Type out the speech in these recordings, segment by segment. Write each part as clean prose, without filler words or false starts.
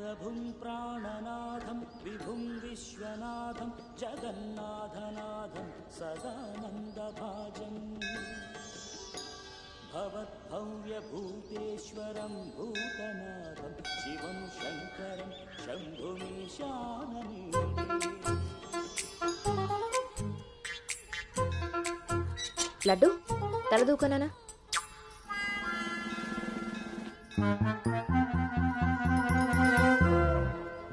ప్రభుం ప్రాణనాథం విభుం విశ్వనాథం జగన్నాథనాథం సదానందభాజం భవద్భవ్యభూతేశ్వరం భూతనాథం శివం శంకరం శంభుమీశానని. లడ్డు తలదూకనా?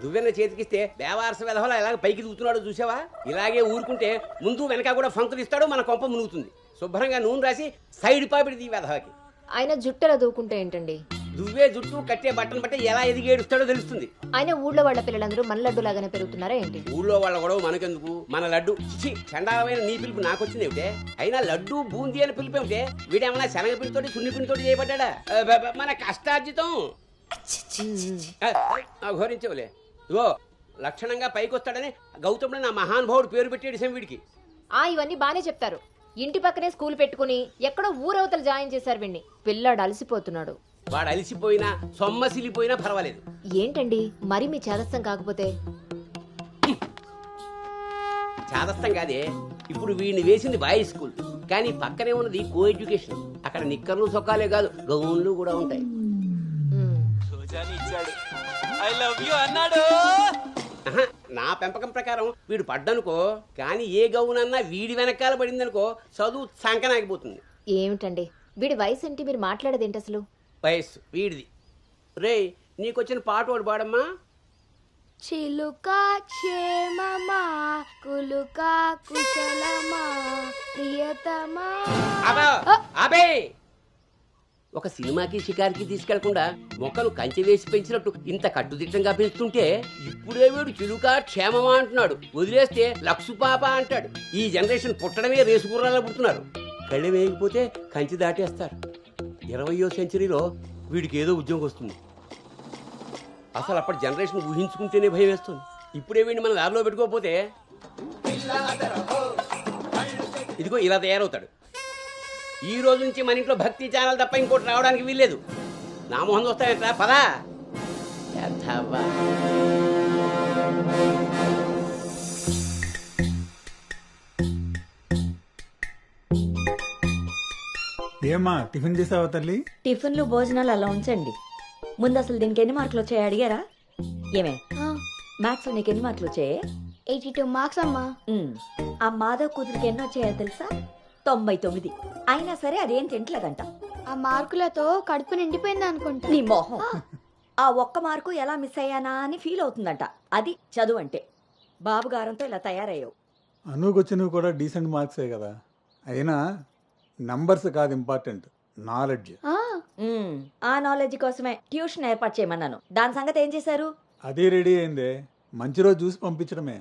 దువ్వెన్న చేతికిస్తే దేవారస వెధవలా ఎలాగ పైకి దూకుతున్నాడో చూసావా? ఇలాగే ఊరుకుంటే ముందు వెనక కూడా ఫంకులు ఇస్తాడు, మన కొంప మునుగుతుంది. శుభ్రంగా నూనె రాసి సైడ్ పాపిడి వెధవకి. ఆయన జుట్టెలా దూకుంటే ఏంటండి? దువ్వే జుట్టు కట్టే బట్టను బట్టి ఎలా ఎదిగేడుస్తాడో తెలుస్తుంది. ఆయన ఊళ్ళో వాళ్ళ పిల్లలందరూ మన లడ్డు లాగానే పెరుగుతున్నారా ఏంటి? ఊళ్ళో వాళ్ళ గొడవ మనకెందుకు? మన లడ్డు చిచి చండాలమైన నీ పిలుపు నాకొచ్చింది ఏమిటే? అయినా లడ్డు బూందీ అని పిలుపు ఏమిటే? వీడేమన్నా శనగపిండితోటి సున్నిపిండితోటి చేయబడ్డా? మన కష్టార్జితం ఘోరించవులే. ఇగో లక్షణంగా పైకొస్తాడని గౌతముడు నా మహానుభావుడు పేరు పెట్టాడు వీడికి. ఇవన్నీ బానే చెప్తారు. ఇంటి పక్కనే స్కూల్ పెట్టుకుని ఎక్కడో ఊరవతలు జాయిన్ చేశారు వీడిని. పిల్లాడు అలసిపోతున్నాడు. వాడు అలిసిపోయినా సొమ్మసిలిపోయినా పర్వాలేదు. ఏంటండి మరి మీ చేదస్తం కాకపోతే? చాదస్తం కాదే, ఇప్పుడు వీడిని వేసింది బాయ్స్ స్కూల్, కానీ పక్కనే ఉన్నది కో ఎడ్యుకేషన్. అక్కడ నిక్కర్లు సొక్కాలే కాదు, గౌన్లు కూడా ఉంటాయి. ఐ లవ్ యు అన్నాడు. నా పెంపకం ప్రకారం వీడు పడ్డనుకో, కానీ ఏ గౌనన్నా వీడి వెనకాల పడిందనుకో చదువు సంకనాగిపోతుంది. ఏమిటండి వీడి వయసు ఏంటి? మీరు మాట్లాడేది ఏంటి అసలు? వయస్సు వీడిది. రే నీకొచ్చిన పాట ఒకటి పాడమ్మా. చిలుకా క్షేమమా కులుకా కుశలమా ప్రియతమా. అబే ఒక సినిమాకి షికారికి తీసుకెళ్లకుండా మొక్కలు కంచె వేసి పెంచినట్టు ఇంత కట్టుదిట్టంగా పెంచుతుంటే ఇప్పుడే వీడు చిలుకా క్షేమమా అంటున్నాడు. వదిలేస్తే లక్సు పాప అంటాడు. ఈ జనరేషన్ పుట్టడమే రేసుగుర్రాలా పుడుతున్నారు. కళ్ళె వేయకపోతే కంచె దాటేస్తారు. 20వ సెంచరీలో వీడికి ఏదో ఉద్యోగం వస్తుంది. అసలు అప్పటి జనరేషన్ ఊహించుకుంటేనే భయం వేస్తుంది. ఇప్పుడే వీడిని మన దారిలో పెట్టుకోకపోతే ఇదిగో ఇలా తయారవుతాడు. ఈ రోజు నుంచి మన ఇంట్లో భక్తి ఛానల్ తప్ప ఇంకోటి రావడానికి వీల్లేదు. నా మొహం వస్తాయంట పదా. ఏమా టిఫిన్ చేసావా తల్లి? టిఫిన్లు భోజనాలు అలా ఉంచండి. ముందు అసలు దీనికి ఎన్ని మార్కులు వచ్చాయి అడిగారా? ఏమే మ్యాథ్స్ లో నీకు ఎన్ని మార్కులు వచ్చాయి? 82 మార్క్స్ అమ్మా. ఆ మాధవ్ కూతురికి ఎన్ని వచ్చాయో తెలుసా? 99. అయినా సరే అదేం తింటలేదంట. ఆ మార్కులతో కడుపు నిండిపోయింది అనుకుంటా. నీ మొహం. ఆ ఒక్క మార్కు ఎలా మిస్ అయ్యానా అని ఫీల్ అవుతుందంట. అది చదువు అంటే. బాబు గారంతో ఇలా తయారయ్యావు. అనుకొచ్చినవి కూడా డీసెంట్ మార్క్సే కదా. అయినా నంబర్స్ కాదు ఇంపార్టెంట్, నాలెడ్జ్. ఆ నాలెడ్జ్ కోసమే ట్యూషన్ ఏర్పాటు చేయమన్నాను. దాని సంగతి ఏం చేశారు? అదే రెడీ అయిందే, మంచి రోజు చూసి పంపించడమే.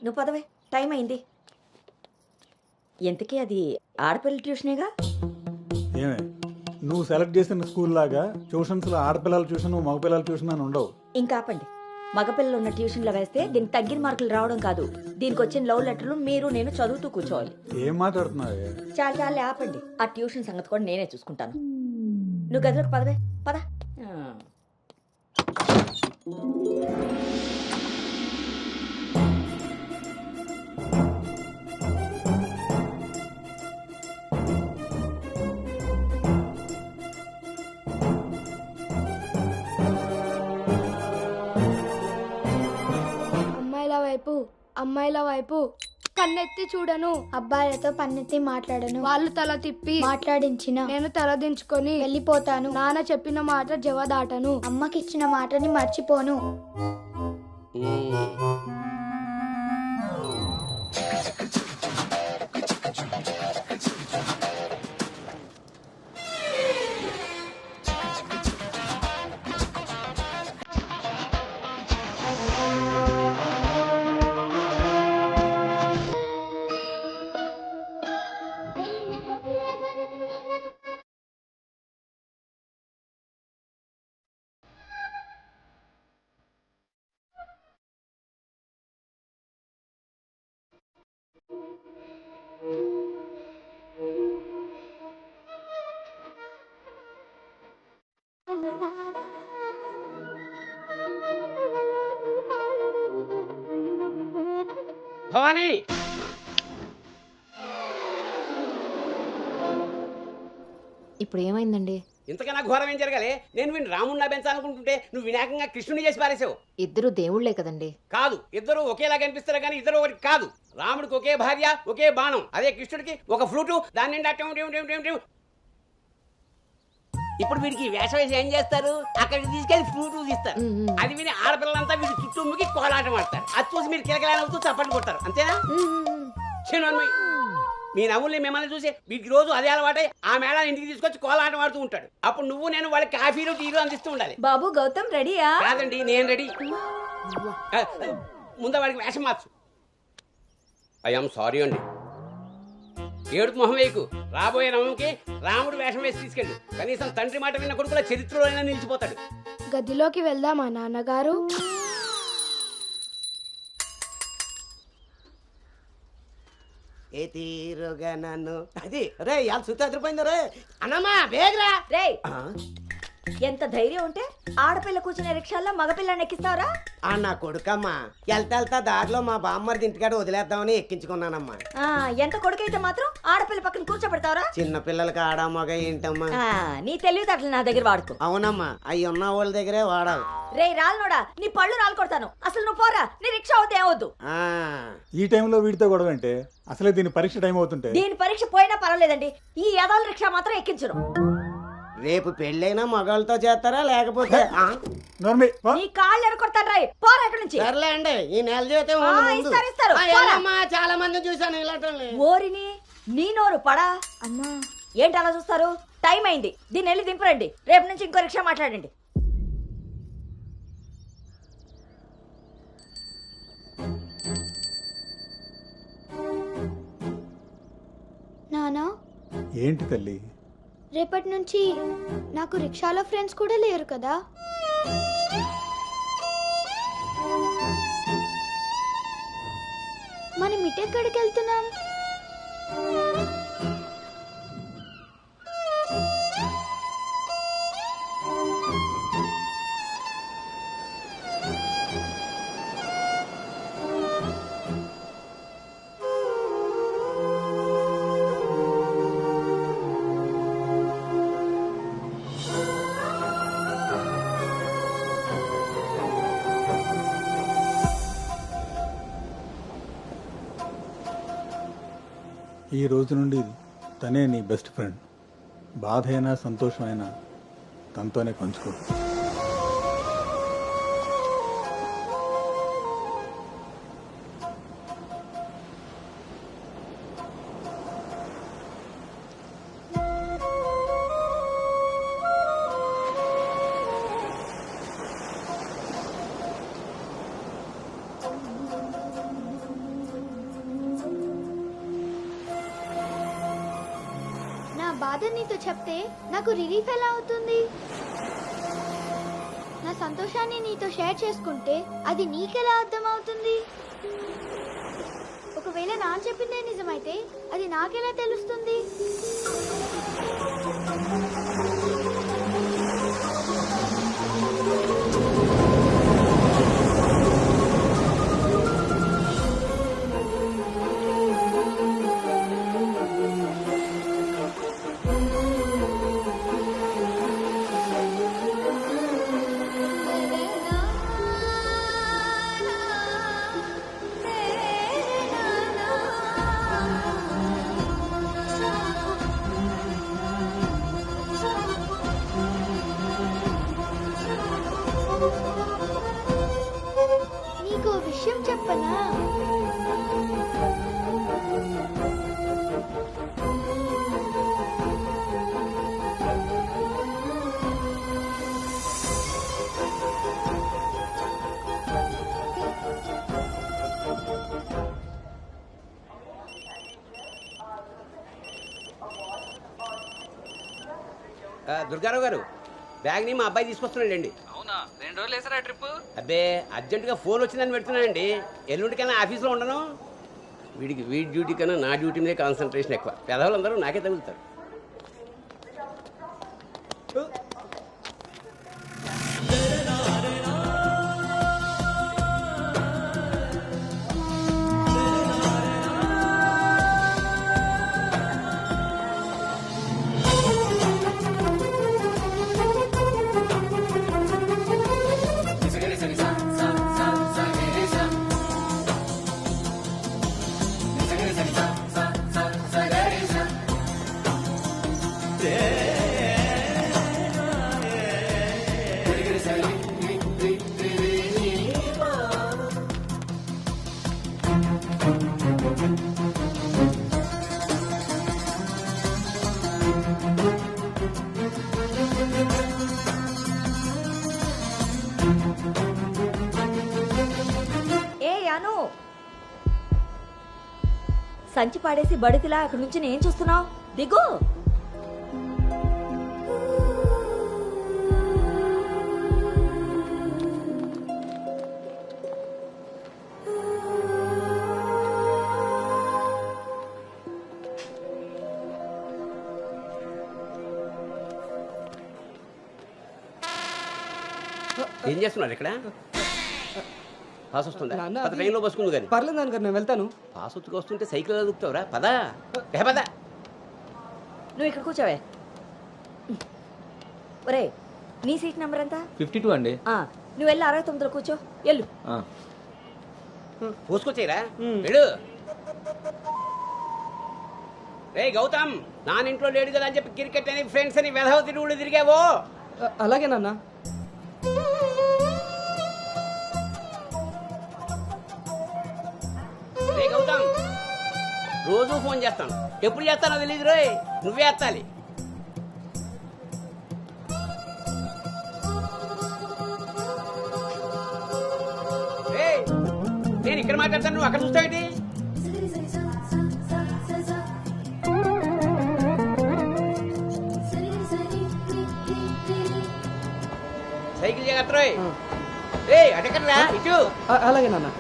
నువ్వు పదవే, టైం అయింది. ఎంతకీ అది ఆడపిల్ల ట్యూషనేగా? ఏమే నువ్వు సెలెక్ట్ చేసిన స్కూల్ లాగా ట్యూషన్స్ లో ఆడపిల్లల ట్యూషన్ మగపిల్లల ట్యూషన్ అని ఉండవు. ఇంకా ఆపండి. మగపిల్లలు ఉన్న ట్యూషన్లో వేస్తే దీనికి తగ్గిన మార్కులు రావడం కాదు, దీనికి వచ్చిన లవ్ లెటర్లు మీరు నేను చదువుతూ కూర్చోవాలి. ఏం మాట్లాడుతున్నావే? చాలా ఆపండి. ఆ ట్యూషన్ సంగతి కూడా నేనే చూసుకుంటాను. నువ్వు గదిలోకి పదవే, పద. అమ్మాయిల వైపు కన్నెత్తి చూడను. అబ్బాయిలతో పన్నెత్తి మాట్లాడను. వాళ్ళు తల తిప్పి మాట్లాడించిన నేను తల దించుకొని వెళ్ళిపోతాను. నాన్న చెప్పిన మాట జవదాటను. అమ్మకిచ్చిన మాటని మర్చిపోను. భవానీ ఇప్పుడు ఏమైందండి? ఇంతకన్నా ఘోరం ఏం జరగాలి? నేను వీడిని రాముడిలా పెంచాలనుకుంటుంటే నువ్వు వినాయకంగా కృష్ణుని చేసి పారేసావు. ఇద్దరు దేవుళ్లే కదండి. కాదు, ఇద్దరు ఒకేలా కనిపిస్తారు కానీ ఇద్దరు ఒకటి కాదు. రాముడికి ఒకే భార్య, ఒకే బాణం. అదే కృష్ణుడికి ఒక ఫ్లూటు, దాని నిండా టిం టిం టిం టిం టిం. ఇప్పుడు వీడికి వేషం వేసి ఏం చేస్తారు? అక్కడికి తీసుకెళ్లి ఫ్లూటు తీస్తారు. అది విని ఆడపిల్లలంతా వీడి చుట్టూ ముగి కోలాటం ఆడతారు. అది చూసి మీరు కిలకలాడుతూ చప్పట్లు కొడతారు. అంతేనా? చిన్నమ్మాయి మీ నవ్వుల్ని మిమ్మల్ని చూసి వీడికి రోజు అదే అలవాటై ఆ మేళాన్ని ఇంటికి తీసుకొచ్చి కోలాటం ఆడుతూ ఉంటాడు. అప్పుడు నువ్వు నేను వాళ్ళకి కాఫీలు టీలు అందిస్తూ ఉండాలి. బాబు గౌతమ్ రెడీయా? కాదండి, నేను రెడీ. ముందు వాడికి వేషం మార్చు. ఐఎమ్ సారీ అండి. ఏడుపు మొహం వేయకు. రాబోయే నవమికి రాముడు వేషం వేసి తీసుకెళ్ళు. కనీసం తండ్రి మాట విన్న కొడుకుల చరిత్రలో అయినా నిలిచిపోతాడు. గదిలోకి వెళ్దామా నాన్నగారు? ఏ తీరుగా నన్ను అది రే ఇవాళ సుత్తి అదిరిపోయింది రే అన్నమ్మా బేగరా రే ఎంత ధైర్యం ఉంటే ఆడపిల్ల కూర్చునే రిక్షాల్లో మగపిల్లని ఎక్కిస్తావరా? నా కొడుకమ్మా వెళ్తా దారిలో మా బామ్మర్ది ఇంటికాడ వదిలేద్దామని ఎక్కించుకున్నానమ్మా. ఎంత కొడుకైతే మాత్రం ఆడపిల్ల పక్కన కూర్చోబెడతావరా? చిన్న పిల్లలకి ఆడా మగ ఏంటమ్మా? నీ తెలివితేటలు నా దగ్గర వాడుకో. అవునమ్మా, అవి ఉన్న వాళ్ళ దగ్గరే వాడాలి. రే రాలనోడా, నీ పళ్ళు రాలు కొడతాను. అసలు నువ్వు పోరా, నీ రిక్షా అవుతే ఏమవుద్దు. ఈ టైంలో వీడితో గొడవ అంటే అసలే దీని పరీక్ష టైం అవుతుంటే. దీని పరీక్ష పోయినా పర్వాలేదండి, ఈ యదాల రిక్షా మాత్రం ఎక్కించరు. రేపు పెళ్ళైనా మగాళ్ళతో చేస్తారా లేకపోతే నీ కాళ్ళు ఎరకొడతాను రాయ్, పోరా ఇక్కడి నుంచి. సర్లే అండి, ఈ నెల జీతం ఇస్తారు. చాలా మంది చూసాను ఇలాంటి. ఓరిని నీ నోరు పడా. అమ్మా ఏంటి అలా చూస్తారు? టైం అయింది, దీన్ని వెళ్ళి దింపరండి. రేపు నుంచి ఇంకో రిక్షా మాట్లాడండి. నానా ఏంటి తల్లి? రేపటి నుంచి నాకు రిక్షాలో ఫ్రెండ్స్ కూడా లేరు కదా? మనం ఇటెక్కడికి వెళ్తున్నాం? ఈ రోజు నుండి తనే నీ బెస్ట్ ఫ్రెండ్. బాధ అయినా సంతోషమైనా తనతోనే పంచుకో. బాధ నీతో చెప్తే నాకు రిలీఫ్ ఎలా అవుతుంది? నా సంతోషాన్ని నీతో షేర్ చేసుకుంటే అది నీకెలా అర్థం అవుతుంది? ఒకవేళ నా చెప్పిందే నిజమైతే అది నాకెలా తెలుస్తుంది? నీకు విషయం చెప్పనా? దుర్గారావు గారు, బ్యాగ్ ని మా అబ్బాయి తీసుకొస్తున్నాడండి. అవునా? 2 రోజులు వేసారా ట్రిప్? అబ్బే, అర్జెంటుగా ఫోన్ వచ్చిందని పెడుతున్నానండి. ఎల్లుండికైనా ఆఫీస్లో ఉండను. వీడి డ్యూటీ కన్నా నా డ్యూటీ మీద కాన్సన్ట్రేషన్ ఎక్కువ. పెదవులందరూ నాకే తగులుతారు. ఏ అను, సంచి పాడేసి బడితిలా అక్కడి నుంచి నేను చూస్తున్నావు, దిగు. ఏం చేస్తున్నారు ఇక్కడ? పాస్ వస్తుందా? నాన్న, పద, ట్రైన్లో బస్సుకుంది కానీ. పర్లేదు నాన్నగారు, నేను వెళ్తాను. పాస్ వచ్చుకు వస్తుంటే సైకిల్ దొక్కుతావురా? పదా పదా. నువ్వు ఇక్కడ కూర్చోవే. ఒరే, నీ సీట్ నెంబర్ ఎంత? 52 అండి. నువ్వు వెళ్ళి 69లో కూర్చో, వెళ్ళు. పోసుకొచ్చేరా వెళ్ళు. రే గౌతమ్, నానింట్లో లేడు కదా అని చెప్పి క్రికెట్ అని ఫ్రెండ్స్ అని వెధవ తిరుగుడు తిరిగావో. అలాగే నాన్న. రే గౌతమ్, రోజు ఫోన్ చేస్తాను, ఎప్పుడు చేస్తానో తెలియదు రోయ్, నువ్వే ఎత్తాలి. రేయ్, నేను ఇక్కడ మాట్లాడతాను, నువ్వు అక్కడ చూస్తావేంటి? సైకిల్ జాగ్రత్త రోయ్. రేయ్ అటెక్కర్రా, ఇటు. అలాగే నాన్న.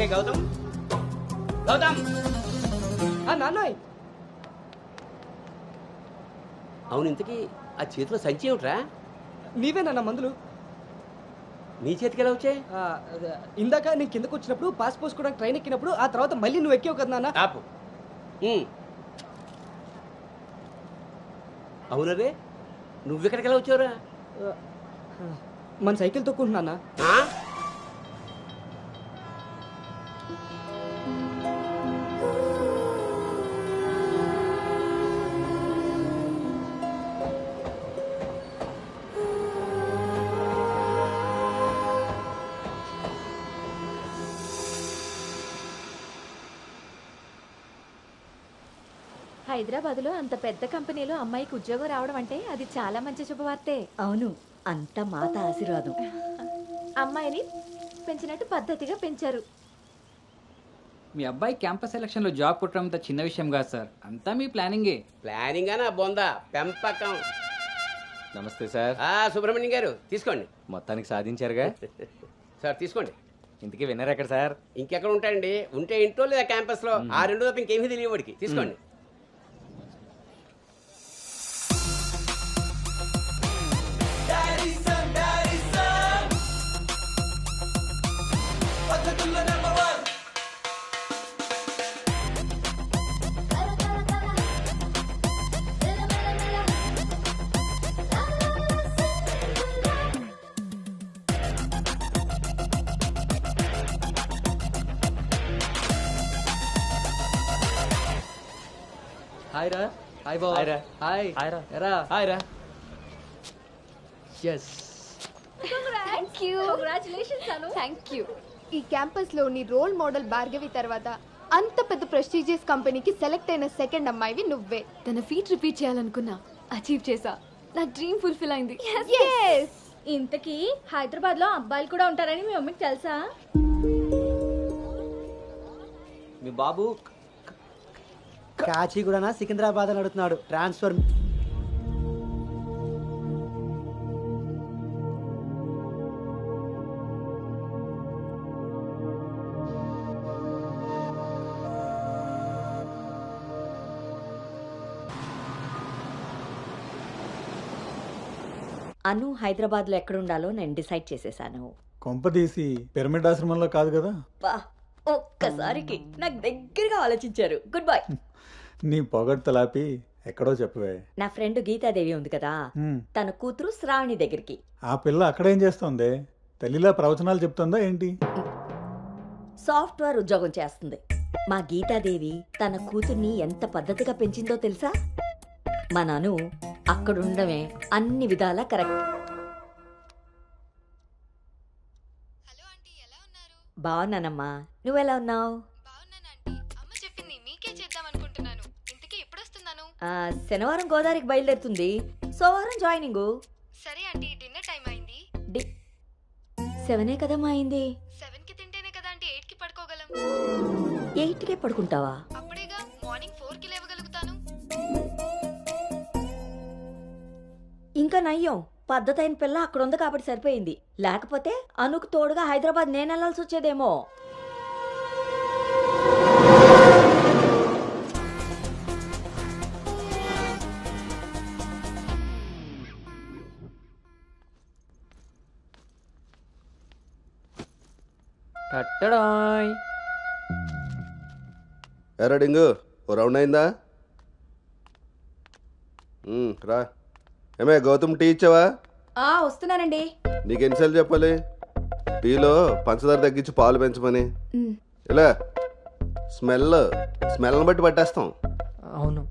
రే గౌతమ్, గౌతమ్. నాన్నయ్, అవును, ఇంతకీ ఆ చేతిలో సంచి ఏమిట్రా? నీవే నాన్న మందులు. నీ చేతికి ఎలా వచ్చాయి? ఇందాక నేను కిందకు వచ్చినప్పుడు పాస్ పోసుకోవడానికి ట్రైన్ ఎక్కినప్పుడు, ఆ తర్వాత మళ్ళీ నువ్వు ఎక్కావు కదా నాన్న. ఆపు. అవునరే, నువ్వెక్కడికి ఎలా వచ్చావురా? మన సైకిల్ తొక్కుంటున్నా. హైదరాబాద్లో అంత పెద్ద కంపెనీలో అమ్మాయికి ఉద్యోగం రావడం అంటే అది చాలా మంచి శుభవార్తే. అవును, అంత మాత ఆశీర్వాదం. అమ్మాయిని పెంచినట్టు పద్ధతిగా పెంచారు. మీ అబ్బాయి క్యాంపస్ సెలక్షన్ లో జాబ్ కొట్టడం అంత చిన్న విషయం కాదు సార్, అంతా మీ ప్లానింగే. ప్లానింగ్ అనా బొందా పెంపకం. నమస్తే సార్. సుబ్రహ్మణ్యం గారు తీసుకోండి. మొత్తానికి సాధించారుగా. సార్ తీసుకోండి. ఇంతకీ విన్నర్ ఎక్కడ సార్? ఇంకెక్కడ ఉంటాయండి, ఉంటే ఇంట్లో లేదా క్యాంపస్ లో. ఆ రెండు తప్ప ఇంకేమీ తెలియవాడికి. తీసుకోండి. హాయ్ రా. హాయ్ బావ. హాయ్ రా. హాయ్. హాయ్ రా. ఎరా. హాయ్ రా. yes. Thank you. ఈ క్యాంపస్ లో నీ రోల్ మోడల్ భార్గవి తర్వాత అంత పెద్ద ప్రెస్టీజియస్ కంపెనీకి సెలెక్ట్ అయిన సెకండ్ అమ్మాయివి నువ్వే. తన ఫీట్ రిపీట్ చేయాలనుకున్నా అచీవ్ చేసా. నా డ్రీమ్ ఫుల్ఫిల్ అయింది. ఇంతకీ హైదరాబాద్ లో అబ్బాయిలు కూడా ఉంటారని మీ మమ్మీకి తెలుసా? మీ బాబు కాచిగూడనా సికింద్రాబాద్ అని అడుగుతున్నాడు. ట్రాన్స్ఫర్. అను హైదరాబాద్లో ఎక్కడ ఉండాలో నేను డిసైడ్ చేసేసాను. కొంప తీసి పిరమిడ్ ఆశ్రమంలో కాదు కదా? బా, ఒక్కసారికి నాకు దగ్గరగా ఆలోచించారు. Good bye. నీ పొగడ్తలాపి ఎక్కడో చెప్పవే. నా ఫ్రెండ్ గీతాదేవి ఉంది కదా, తన కూతురు శ్రావణి దగ్గరికి. ఆ పిల్ల అక్కడేం చేస్తోంది? తల్లిలా ప్రవచనాలు చెప్తుందా ఏంటి? సాఫ్ట్వేర్ ఉద్యోగం చేస్తుంది. మా గీతాదేవి తన కూతుర్ని ఎంత పద్ధతిగా పెంచిందో తెలుసా? మా నాను అక్కడుండమే అన్ని విధాలా కరెక్ట్. బాగున్నానమ్మా, నువ్వెలా ఉన్నావు? శనివారం గోదావరికి బయలుదేరుతుంది, సోమవారం జాయినింగ్. సరే ఆంటీ, డిన్నర్ టైం అయింది. 7 కదమ్మా అయింది. 7కి తింటేనే కదా ఆంటీ 8కి పడుకోగలం. 8కే పడుకుంటావా? అప్పుడేగా మార్నింగ్ 4కి లేవగలుగుతాను. ఇంకా నయ్యం, పద్ధతైన పిల్ల అక్కడ ఉంది కాబట్టి సరిపోయింది. లేకపోతే అనుకు తోడుగా హైదరాబాద్ నేను వెళ్లాల్సి వచ్చేదేమో. ఎరా డింగు, ఓ రౌండ్ అయిందా? రా. ఏమే గౌతమ్, టీ ఇచ్చావా? వస్తున్నానండి. నీకు ఎన్నిసార్లు చెప్పాలి టీలో పంచదార తగ్గించి పాలు పెంచమని? ఇలా స్మెల్ని బట్టి పట్టేస్తాం. అవును.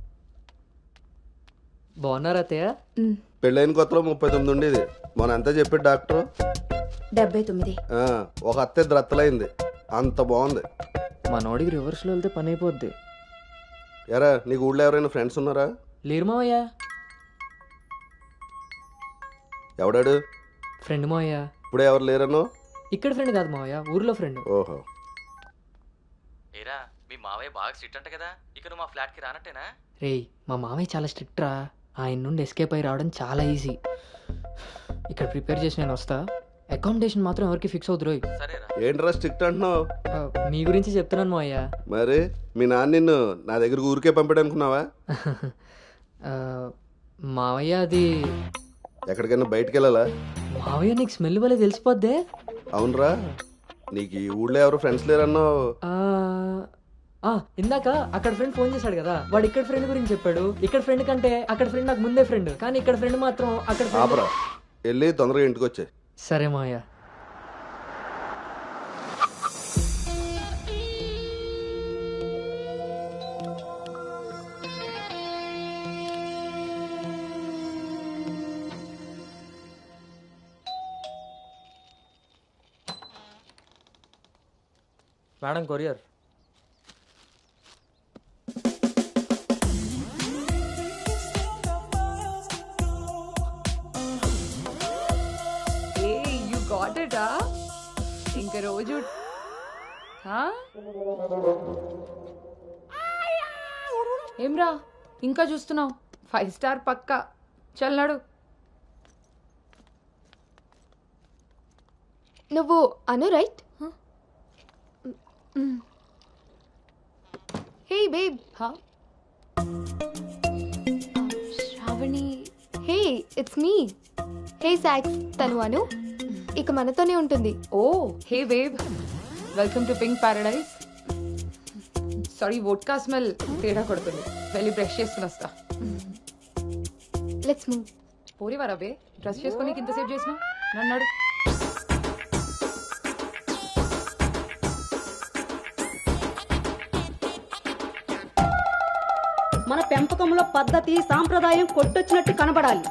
బాగున్నారా అత్తయ్య? పెళ్ళైన కొత్తలో 39 ఉండేది, మొన్న అంతా చెప్పాడు డాక్టర్. 79. ఒక అత్తే ద్రత్తలైంది, అంత బాగుంది. మనోడికి రివర్స్లో వెళ్తే పని అయిపోద్ది. ఎరా, నీకు ఊళ్ళో ఎవరైనా ఫ్రెండ్స్ ఉన్నారా? లేరు మావయ్య. ఎవడాడు? ఫ్రెండ్ మావయ్య. ఇప్పుడే ఎవరు లేరన్నో? ఇక్కడ ఫ్రెండ్ కాదు మావయ్య, ఊర్లో ఫ్రెండ్. ఓహో. ఏరా, మీ మావయ్య బాగా స్ట్రిక్ట్ అంట కదా, ఇక నువ్వు మా ఫ్లాట్కి రానట్టేనా? రేయ్, మా మావయ్య చాలా స్ట్రిక్ట్ రా. ఆయన నుండి ఎస్కేప్ అయి రావడం చాలా ఈజీ. ఇక్కడ ప్రిపేర్ చేసి నేను వస్తా. అకామిడేషన్ మాత్రం ఎవరికి ఫిక్స్ అవుతురు. సరేరా. ఏంట్రా స్ట్రిక్ట్ అంటున్నావు? మీ గురించి చెప్తున్నాను మావయ్య. మరి మీ నాన్న నిన్ను నా దగ్గర ఊరికే పంపాడు అనుకున్నావా? మావయ్య అది ఎక్కడికైనా బయటికి వెళ్ళాలా? మావయ్య నీకు స్మెల్ వల్ల తెలిసిపోద్దే. అవునరా, నీకు ఈ ఊళ్ళో ఎవరు ఫ్రెండ్స్ లేరన్నావు. ఇందాక అక్కడ ఫ్రెండ్ ఫోన్ చేశాడు కదా, వాడు ఇక్కడ ఫ్రెండ్ గురించి చెప్పాడు. ఇక్కడ ఫ్రెండ్ కంటే అక్కడ ఫ్రెండ్ నాకు ముందే ఫ్రెండ్, కానీ ఇక్కడ ఫ్రెండ్ మాత్రం అక్కడ ఆపరా, వెళ్ళి తొందరగా ఇంటికి వచ్చే. సరే మావయ్య. Madam, courier. ఇంకా రోజు ఏమ్రా ఇంకా చూస్తున్నావు? 5 స్టార్ పక్కా. చల్నాడు. నువ్వు Anu right? Hey babe. Shravani. Hey, it's me. Hey సాక్స్, తను అను. ఇక మనతోనే ఉంటుంది. Oh hey wave, welcome to pink paradise. Sorry, vodka smell తేడా కొడుతుంది. వెళ్ళి బ్రష్ చేసుకుని వస్తా. Let's move. పోరివారా బే, బ్రష్ చేసుకొని ఇంతసేపు చేసిన నన్నాడు. మన పెంపకంలో పద్ధతి సాంప్రదాయం కొట్టొచ్చినట్టు కనబడాలి.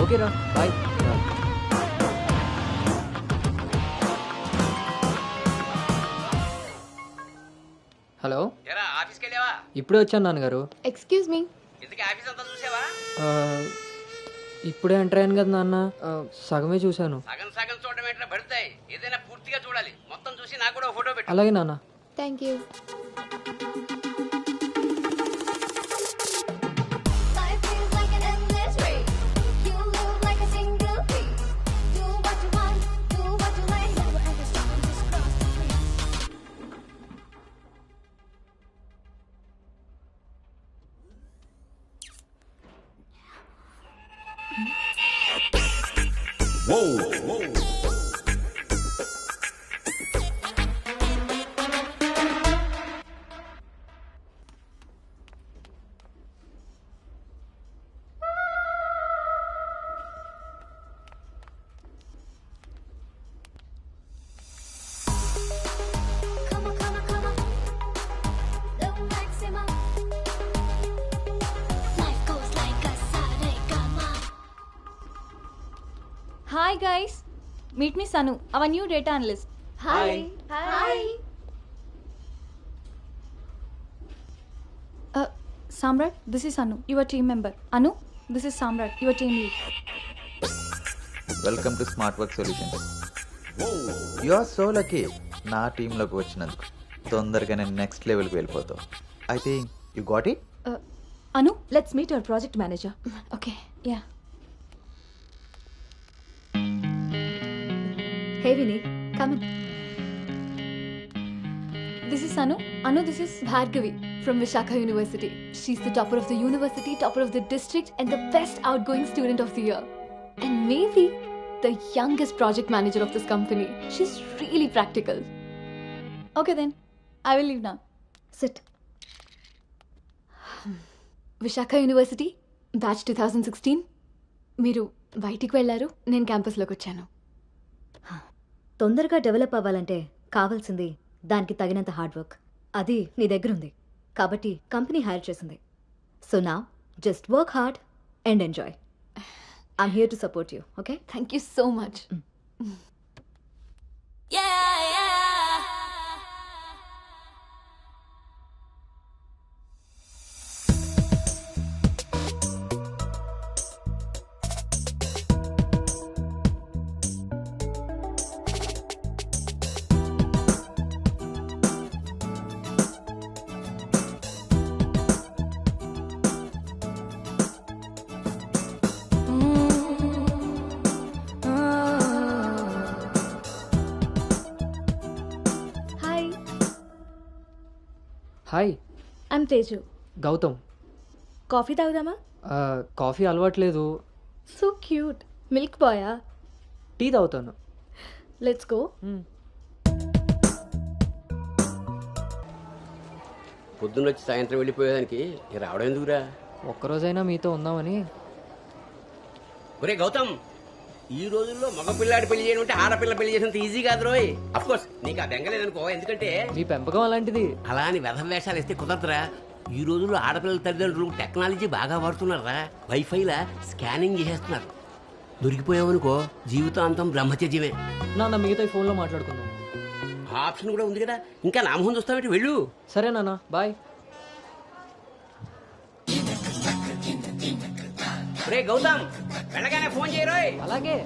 ఓకే రా బాయ్. హలో, ఆఫీస్కి వెళ్ళావా? ఇప్పుడే వచ్చాను నాన్నగారు. Excuse me. ఇంతకీ ఆఫీస్ అంతా చూసావా? ఆ, ఇప్పుడే ఎంటర్ అయ్యాను కదా నాన్న, సగమే చూశాను. సగం సగం చూడడం ఎట్లా పడతాయి, ఏదైనా పూర్తిగా చూడాలి. మొత్తం చూసి నాకు కూడా ఫోటో పెట్టు. అలాగే నాన్న. Thank you. Hi guys, meet me Sanu, our new data analyst. Hi. Hi. Samrat, this is Anu, your team member. Anu, this is Samrat, your team lead. Welcome to Smart Work Solutions. You are so lucky నా టీంలోకి వచ్చినందుకు. తొందరగా నేను next లెవెల్కి వెళ్ళిపోతావు. I think you got it. Anu, let's meet our project manager. Okay, yeah. Hey Vinny, come in. This is Anu. Anu, this is Bhargavi from Vishakha University. She's the topper of the university, topper of the district, and the best outgoing student of the year. And maybe the youngest project manager of this company. She's really practical. Okay then, I will leave now. Sit. Vishakha University, batch 2016. మీరు బయటికి వెళ్ళారు, నేను క్యాంపస్లోకి వచ్చాను. తొందరగా develop అవ్వాలంటే కావాల్సింది దానికి తగినంత హార్డ్ వర్క్. అది నీ దగ్గర ఉంది కాబట్టి కంపెనీ హైర్ చేసింది. సో నా just work hard and enjoy. I'm here to support you. Okay, thank you so much. Hi, I'm Teju. Gautam. Coffee తాగుదామా? కాఫీ అలవాట్లేదు. So cute. మిల్క్ బాయా? టీ తాగుతాను. Let's go. పొద్దున్న వచ్చి సాయంత్రం వెళ్ళిపోయేదానికి రావడం ఎందుకురా? ఒక్కరోజైనా మీతో ఉందామని. ఒరే గౌతమ్, ఈ రోజుల్లో మగపిల్లాడి పెళ్లి చేయడం అంటే ఆడపిల్ల పెళ్లి చేసినంత ఈజీ కాదు రోయ్. అఫ్ కోర్స్ నీకు ఆ బెంగలేదనుకో, ఎందుకంటే మీ పెంపకం అలాంటిది. అలా అని వ్యధ వేషాలు వేస్తే కుదరదురా. ఈ రోజుల్లో ఆడపిల్లల తల్లిదండ్రులు టెక్నాలజీ బాగా వాడుతున్నారా. వైఫైలా స్కానింగ్ చేసేస్తున్నారు. దొరికిపోయావనుకో జీవితాంతం బ్రహ్మచర్యమే. నాన్న మిగతా ఫోన్లో మాట్లాడుకుందాం. ఆ ఆప్షన్ కూడా ఉంది కదా. ఇంకా నా మొహం చూస్తావేంటి, వెళ్ళు. సరే నాన్న, బాయ్. రే గౌతమ్, వెళ్ళగానే ఫోన్ చేయరోయ్. అలాగే.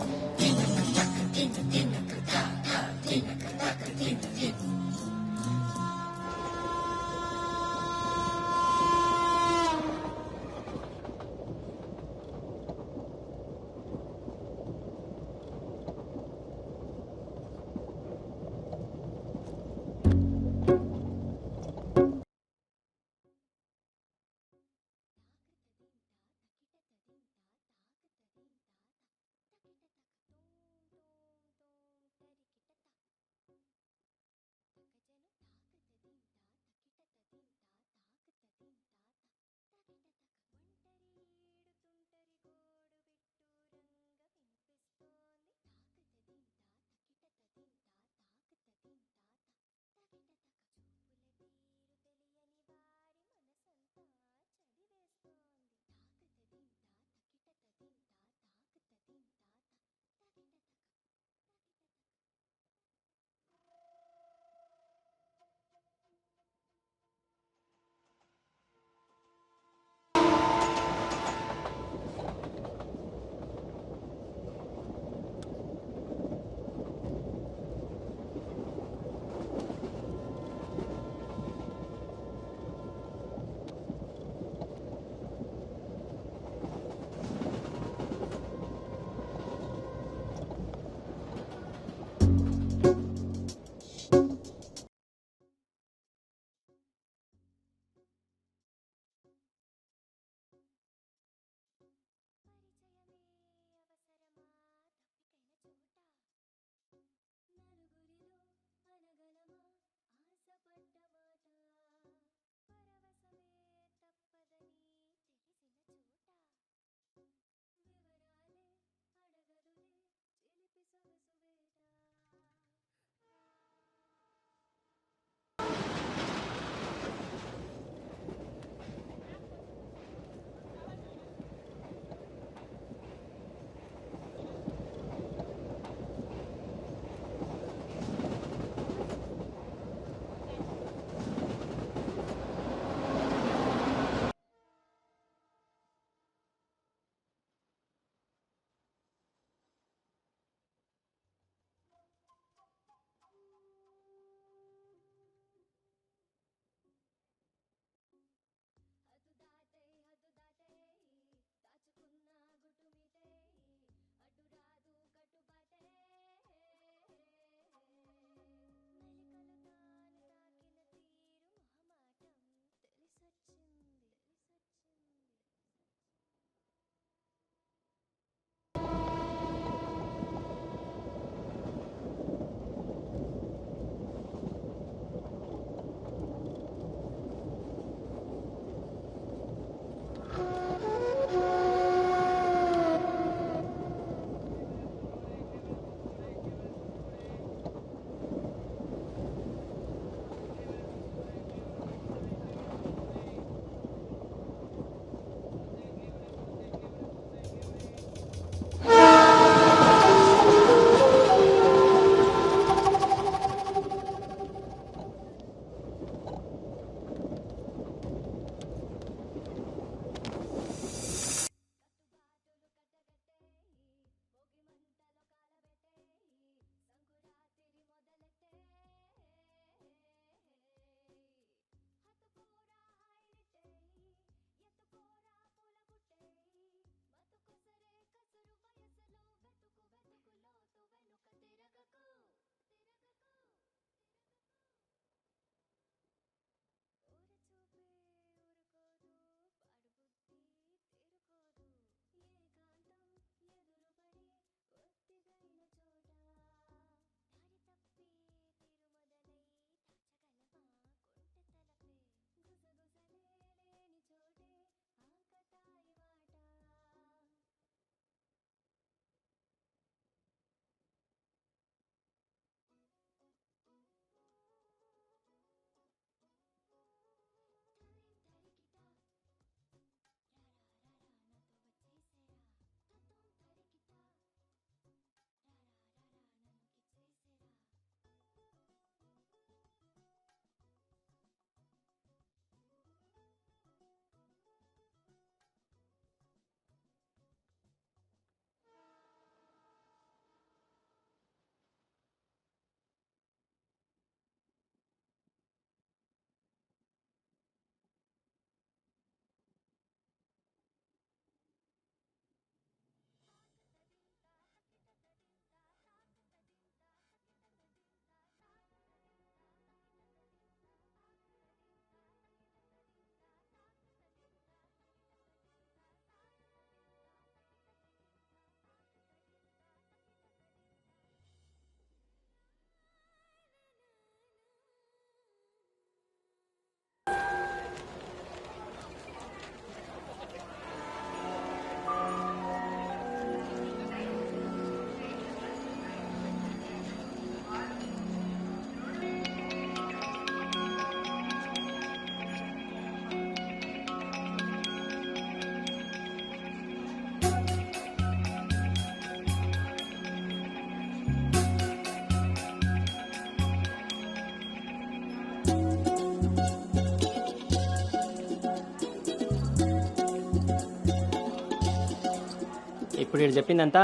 ఇప్పుడు వీడు చెప్పిందంతా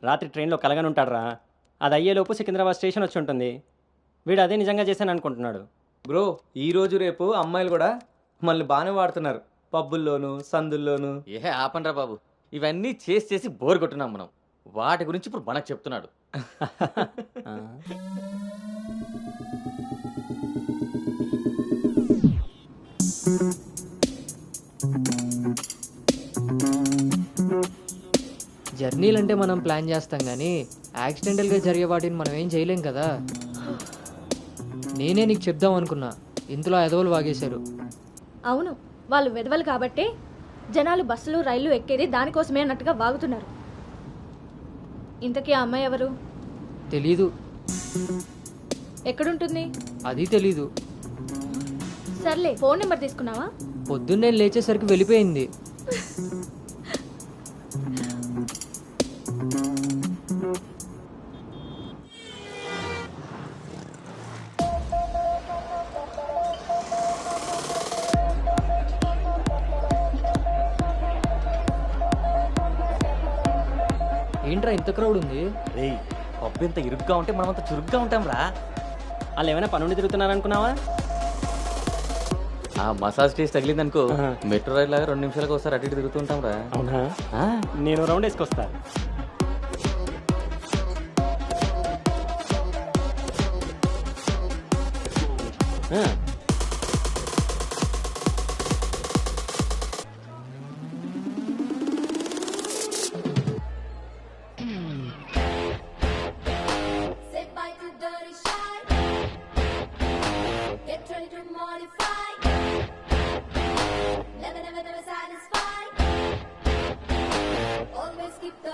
రాత్రి ట్రైన్లో కలగని ఉంటాడురా. అది అయ్యేలోపు సికింద్రాబాద్ స్టేషన్ వచ్చి ఉంటుంది. వీడు అదే నిజంగా చేశాను అనుకుంటున్నాడు. బ్రో ఈ రోజు రేపు అమ్మాయిలు కూడా మళ్ళీ బాగానే వాడుతున్నారు, పబ్బుల్లోను సందుల్లోను. ఏ ఆపండ్రా బాబు, ఇవన్నీ చేసి చేసి బోర్ కొట్టున్నాం మనం. వాటి గురించి ఇప్పుడు మనకు చెప్తున్నాడు. జర్నీలు అంటే మనం ప్లాన్ చేస్తాం కానీ యాక్సిడెంటల్గా జరిగే వాటిని మనం ఏం చేయలేం కదా. నేనే నీకు చెప్దాం అనుకున్నా, ఇంతలో ఎదవలు వాగేశారు. అవును, వాళ్ళు వెదవలు కాబట్టే జనాలు బస్సులు రైళ్లు ఎక్కేది దానికోసమే అన్నట్టుగా వాగుతున్నారు. ఇంతకీ ఆ అమ్మాయి ఎవరు? తెలీదు. ఎక్కడుంటుంది? అది తెలీదు. సర్లే, ఫోన్ నెంబర్ తీసుకున్నావా? పొద్దున్నే లేచేసరికి వెళ్ళిపోయింది. ఏంట్రా ఇంత క్రౌడ్ ఉంది? రే పబ్బు ఇంత ఇరుగ్గా ఉంటే మనం అంత చురుగ్గా ఉంటాం రా. వాళ్ళు ఏమైనా పనుండి తిరుగుతున్నారనుకున్నావా? ఆ మసాజ్ టేస్ట్ తగిలిందనుకో, మెట్రో రైల్ లాగా 2 నిమిషాలకు ఒకసారి అటు ఇటు తిరుగుతుంటాం రా. అవునా? నేను రౌండ్ వేసుకొస్తా.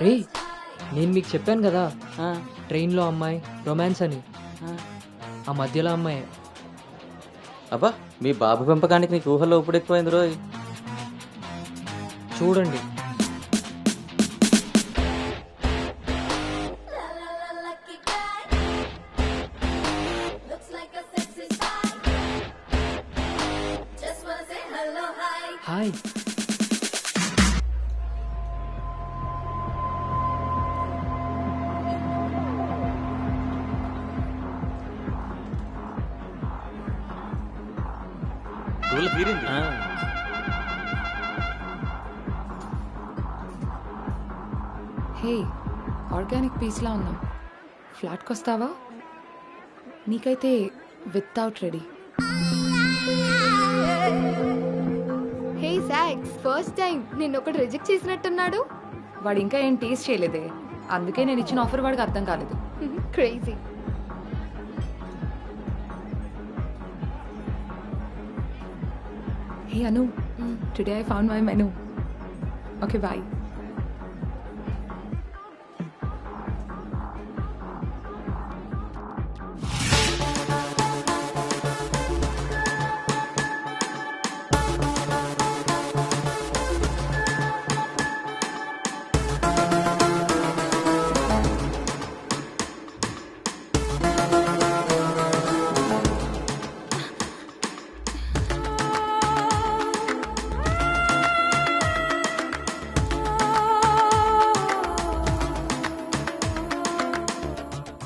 రే, నేను మీకు చెప్పాను కదా ట్రైన్లో అమ్మాయి రొమాన్స్ అని. ఆ మధ్యలో అమ్మాయి. అబ్బా, మీ బాబు పెంపకానికి నీకు ఊహలో ఇప్పుడు ఎక్కువైంది రోయ్. చూడండి. హాయ్. తీరింది. హే, ఆర్గానిక్ పీస్లా ఉన్నాం. ఫ్లాట్కి వస్తావా? నీకైతే వితౌట్ రెడీ. హే సాక్స్, ఫస్ట్ టైం నిన్న ఒకటి రిజెక్ట్ చేసినట్టున్నాడు. వాడు ఇంకా ఏం టేస్ట్ చేయలేదే, అందుకే నేను ఇచ్చిన ఆఫర్ వాడికి అర్థం కాలేదు. Crazy. Hey Anu, today I found my menu. Okay, bye.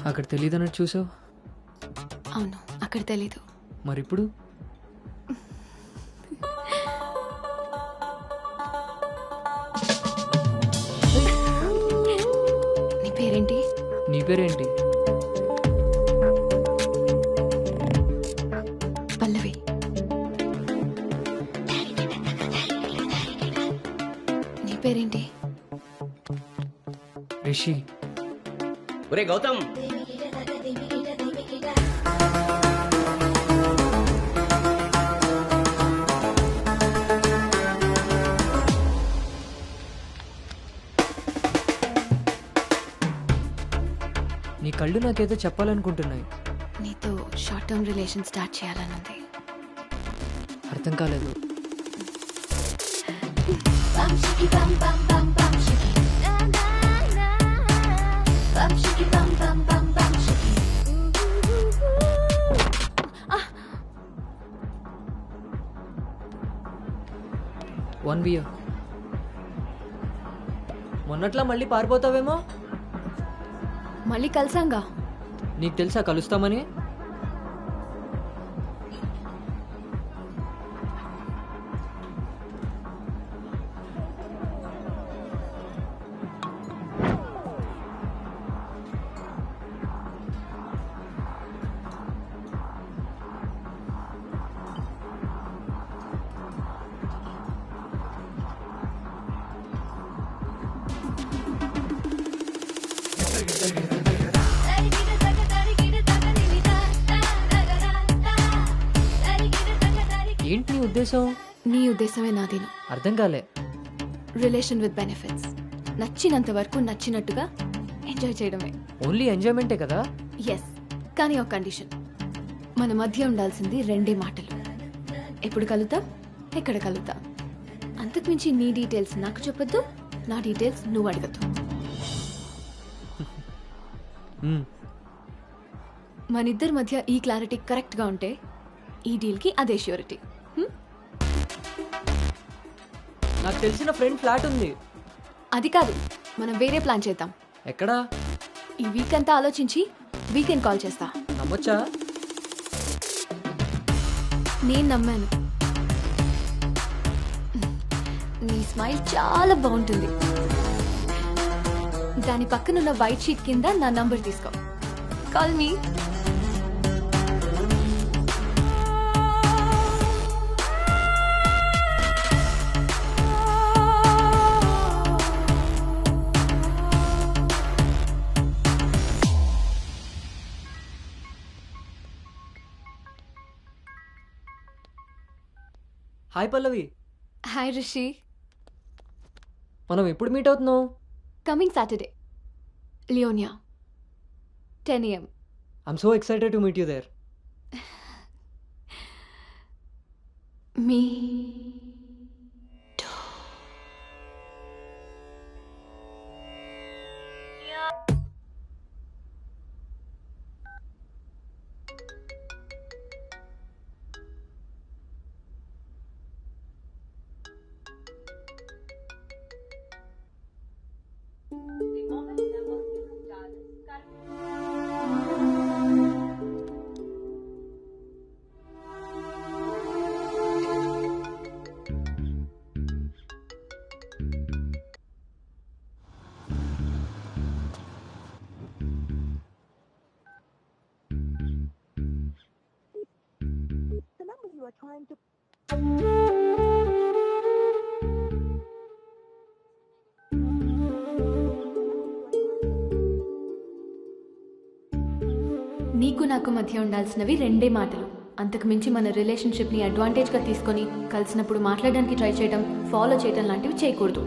అక్కడ తెలీదన్నట్టు చూసావు. అవును, అక్కడ తెలీదు. మరి ఇప్పుడు నీ పేరేంటి? నీ పేరేంటి? పల్లవి. నీ పేరేంటి? రిషి. ఒరే గౌతమ్, నీ కళ్ళు నాకేదో చెప్పాలనుకుంటున్నాయి. నీతో షార్ట్ టర్మ్ రిలేషన్ స్టార్ట్ చేయాలనుంది. అర్థం కాలేదు. One beer. మొన్నట్లా మళ్ళీ పారిపోతావేమో. మళ్ళీ కలిసాంగా. నీకు తెలుసా కలుస్తామని? ఏంటి నీ ఉద్దేశం? నీ ఉద్దేశమే నాదేను. అర్థం కాలే. Relation with benefits. నచ్చినంత వరకు నచ్చినట్టుగా ఎంజాయ్ చేయడమే. ఓన్లీ ఎంజాయ్మెంటే కదా? ఎస్, కానీ ఒక కండిషన్. మన మధ్య ఉండాల్సింది 2 మాటలు. ఎప్పుడు కలుద్దాం, ఎక్కడ కలుద్దాం. అంతకుమించి నీ డీటెయిల్స్ నాకు చెప్పొద్దు, నా డీటెయిల్స్ నువ్వు అడగద్దు. మనిద్దరి మధ్య ఈ క్లారిటీ కరెక్ట్గా ఉంటే ఈ డీల్కి అదే ష్యూరిటీ. నాకు తెలిసిన ఫ్రెండ్ ఫ్లాట్ ఉంది. అది కాదు, మనం వేరే ప్లాన్ చేద్దాం. ఎక్కడా? ఈ వీక్ అంతా ఆలోచించి వీకెండ్ కాల్ చేస్తా. నమ్మొచ్చా? నేను నమ్మాను. నీ స్మైల్ చాలా బాగుంటుంది. దాని పక్కనున్న వైట్ షీట్ కింద నా నంబర్ తీసుకో. Call me. Hi Pallavi. Hi Rishi. మనం ఎప్పుడు మీట్ అవుతున్నాం? Coming Saturday, Leonia, 10 AM. I'm so excited to meet you there. మీ నీకు నాకు మధ్య ఉండాల్సినవి 2 మాటలు. అంతకు మించి మన రిలేషన్షిప్ని అడ్వాంటేజ్గా తీసుకొని కలిసినప్పుడు మాట్లాడడానికి ట్రై చేయడం, ఫాలో చేయడం లాంటివి చేయకూడదు.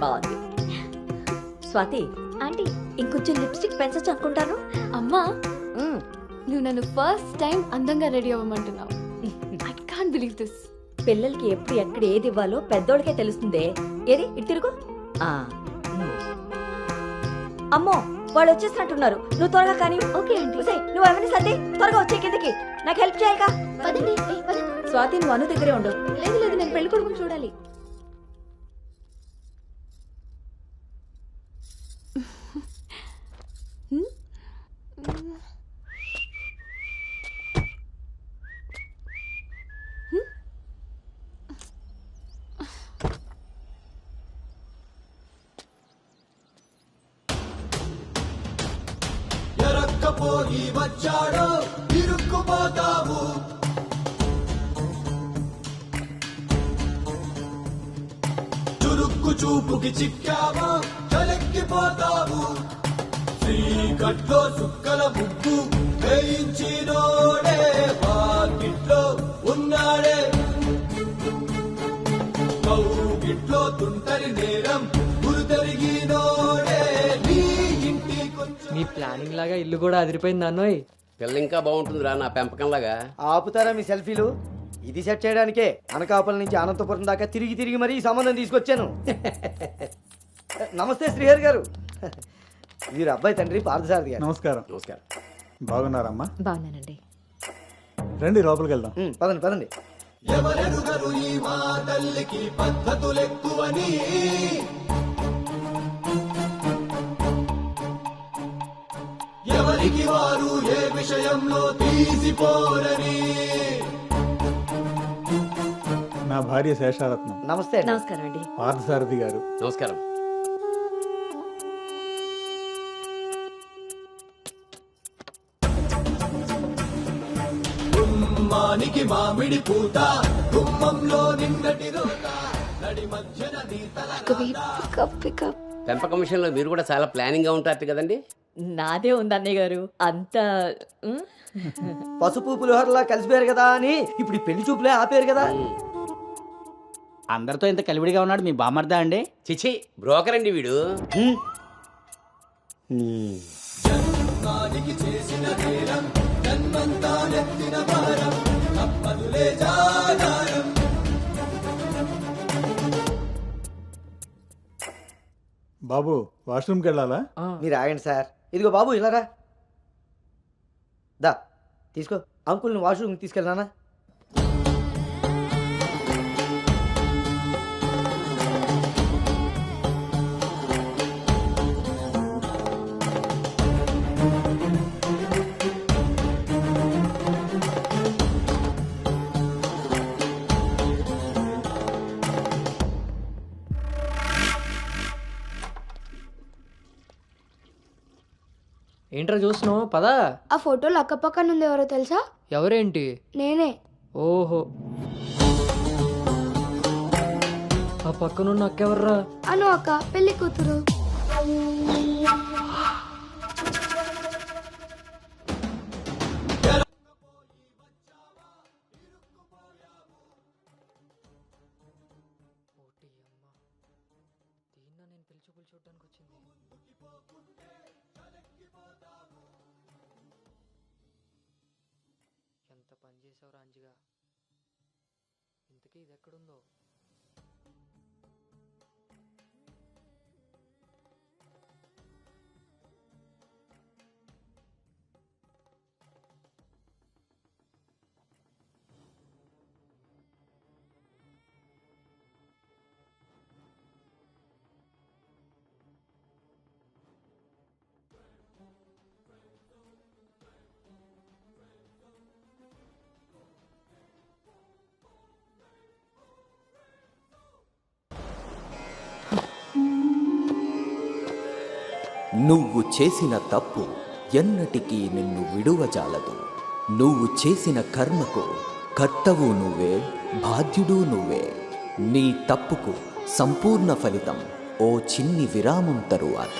బాగుంది. స్వాతి ఆంటీ, ఇంకొంచెం లిప్స్టిక్ పెంచచ్చు అనుకుంటాను. అమ్మా, నువ్వు నన్ను ఫస్ట్ టైం అందంగా రెడీ అవ్వమంటున్నావు. I can't believe this. పిల్లలకి ఎప్పుడు ఎక్కడ ఏది ఇవ్వాలో పెద్దోళ్ళకే తెలుస్తుందే. ఏది ఇటు తిరుగు. అమ్మో, వాళ్ళు వచ్చేసినట్టున్నారు. నువ్వు త్వరగా కానీ. Okay aunty. నువ్వు ఎవరిని సర్ది త్వరగా వచ్చే కిందకి. నాకు హెల్ప్ చేయాలిగా. స్వాతి, నువ్వు అను దగ్గరే ఉండు. లేదు లేదు, నేను పెళ్లి కొడుకుని చూడాలి. ఎరక్కపోయి వచ్చాడో ఇరుక్కుపోతావు. చురుక్కు చూపుకి చిక్కావో చలెక్కిపోతావు. శ్రీకట్లో సుక్కల ముగ్గు వేయించినోడే వాకిట్లో ఉన్నాడే. కౌగిట్లో తుంటరి నేరం గురుతరిగినోడే నీ ఇంటికొచ్చి మీ ప్లానింగ్ లాగా ఇల్లు కూడా అదిరిపోయింది అన్నోయ్. పిల్ల ఇంకా బాగుంటుందిరా నా పెంపకంలాగా. ఆపుతారా మీ సెల్ఫీలు? ఇది సెట్ చేయడానికే అనకాపల్లి నుంచి అనంతపురం దాకా తిరిగి మరీ ఈ సంబంధం తీసుకొచ్చాను. నమస్తే శ్రీహరి గారు. వీరు అబ్బాయి తండ్రి పార్థసారథి గారు. నమస్కారం. నమస్కారం. బాగున్నారమ్మా? బాగున్నానండి. రండి లోపలికి వెళ్దాం. పదండి పదండి. ఎవరెరుగరు ఈ మా తల్లికి పద్ధతులెక్కువని, ఎవరికి వారు ఏ విషయంలో తీసిపోరని. నా భార్య శేషారత్నం. నమస్తే. నమస్కారం అండి. పార్థసారథి గారు. నమస్కారం. గుమ్మానికి మామిడి పూత, గుమ్మంలో నిన్నటి రోత, నడి మధ్యన నీ తల. పెంపకం విషయంలో మీరు కూడా చాలా ప్లానింగ్ గా ఉంటారు కదండి. నాదే ఉంది అన్నయ్య గారు అంతా. పసుపు పులిహోరలా కలిసిపోయారు కదా అని ఇప్పుడు ఈ పెళ్లి చూపులే ఆపేరు కదా. అందరితో ఇంత కలివిడిగా ఉన్నాడు మీ బామర్దా అండి? చిచి బ్రోకర్ అండి వీడు. జన్మానికి చేసిన నేరం, జన్మంతా నెత్తిన భారం, తప్పదులే జాగారం. బాబు వాష్రూమ్కి వెళ్ళాలా? మీరు ఆగండి సార్. ఇదిగో బాబు ఇలారా. దా తీసుకో. అంకుల్ని వాష్రూమ్కి తీసుకెళ్ళానా? ఏంట్రా చూస్తున్నావు? పదా. ఆ ఫోటోలు అక్కపక్కన ఉంది, ఎవరో తెలుసా? ఎవరేంటి? నేనే. ఓహో, ఆ పక్కనున్న అక్కెవర్రా? అను అక్క, పెళ్లి కూతురు. ఎంత పని చేసావు రాంజిగా. ఇంతకీ ఇది ఎక్కడుందో? నువ్వు చేసిన తప్పు ఎన్నటికీ నిన్ను విడువజాలదు. నువ్వు చేసిన కర్మకు కర్తవు నువ్వే, బాధ్యుడు నువ్వే. నీ తప్పుకు సంపూర్ణ ఫలితం ఓ చిన్ని విరామం తరువాత.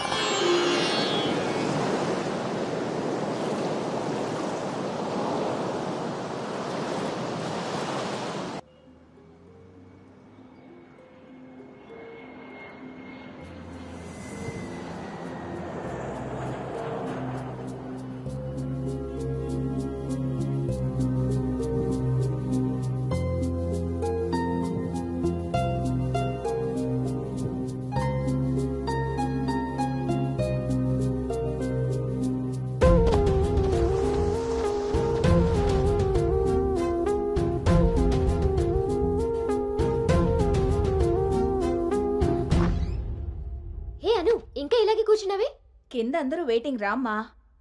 ఇంకా ఇలాగే కూర్చున్నావే? కింద అందరూ వెయిటింగ్, రామ్మా.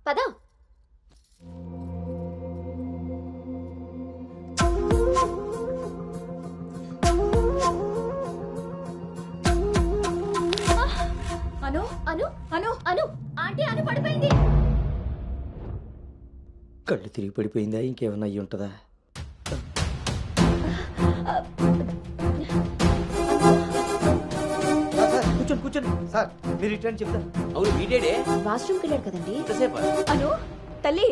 పదా. అను అను అను అను ఆంటీ అను పడిపోయింది. కళ్ళు తిరిగి పడిపోయిందా? ఇంకేమన్నా అయ్యి ఉంటుందా? కూర్చోండి కూర్చోండి సార్, మీరు రిటర్న్ చెప్తాను. అవును వీడేడే వాష్రూమ్కి వెళ్ళాడు కదండి. ఎంతసేపు? అను తల్లి,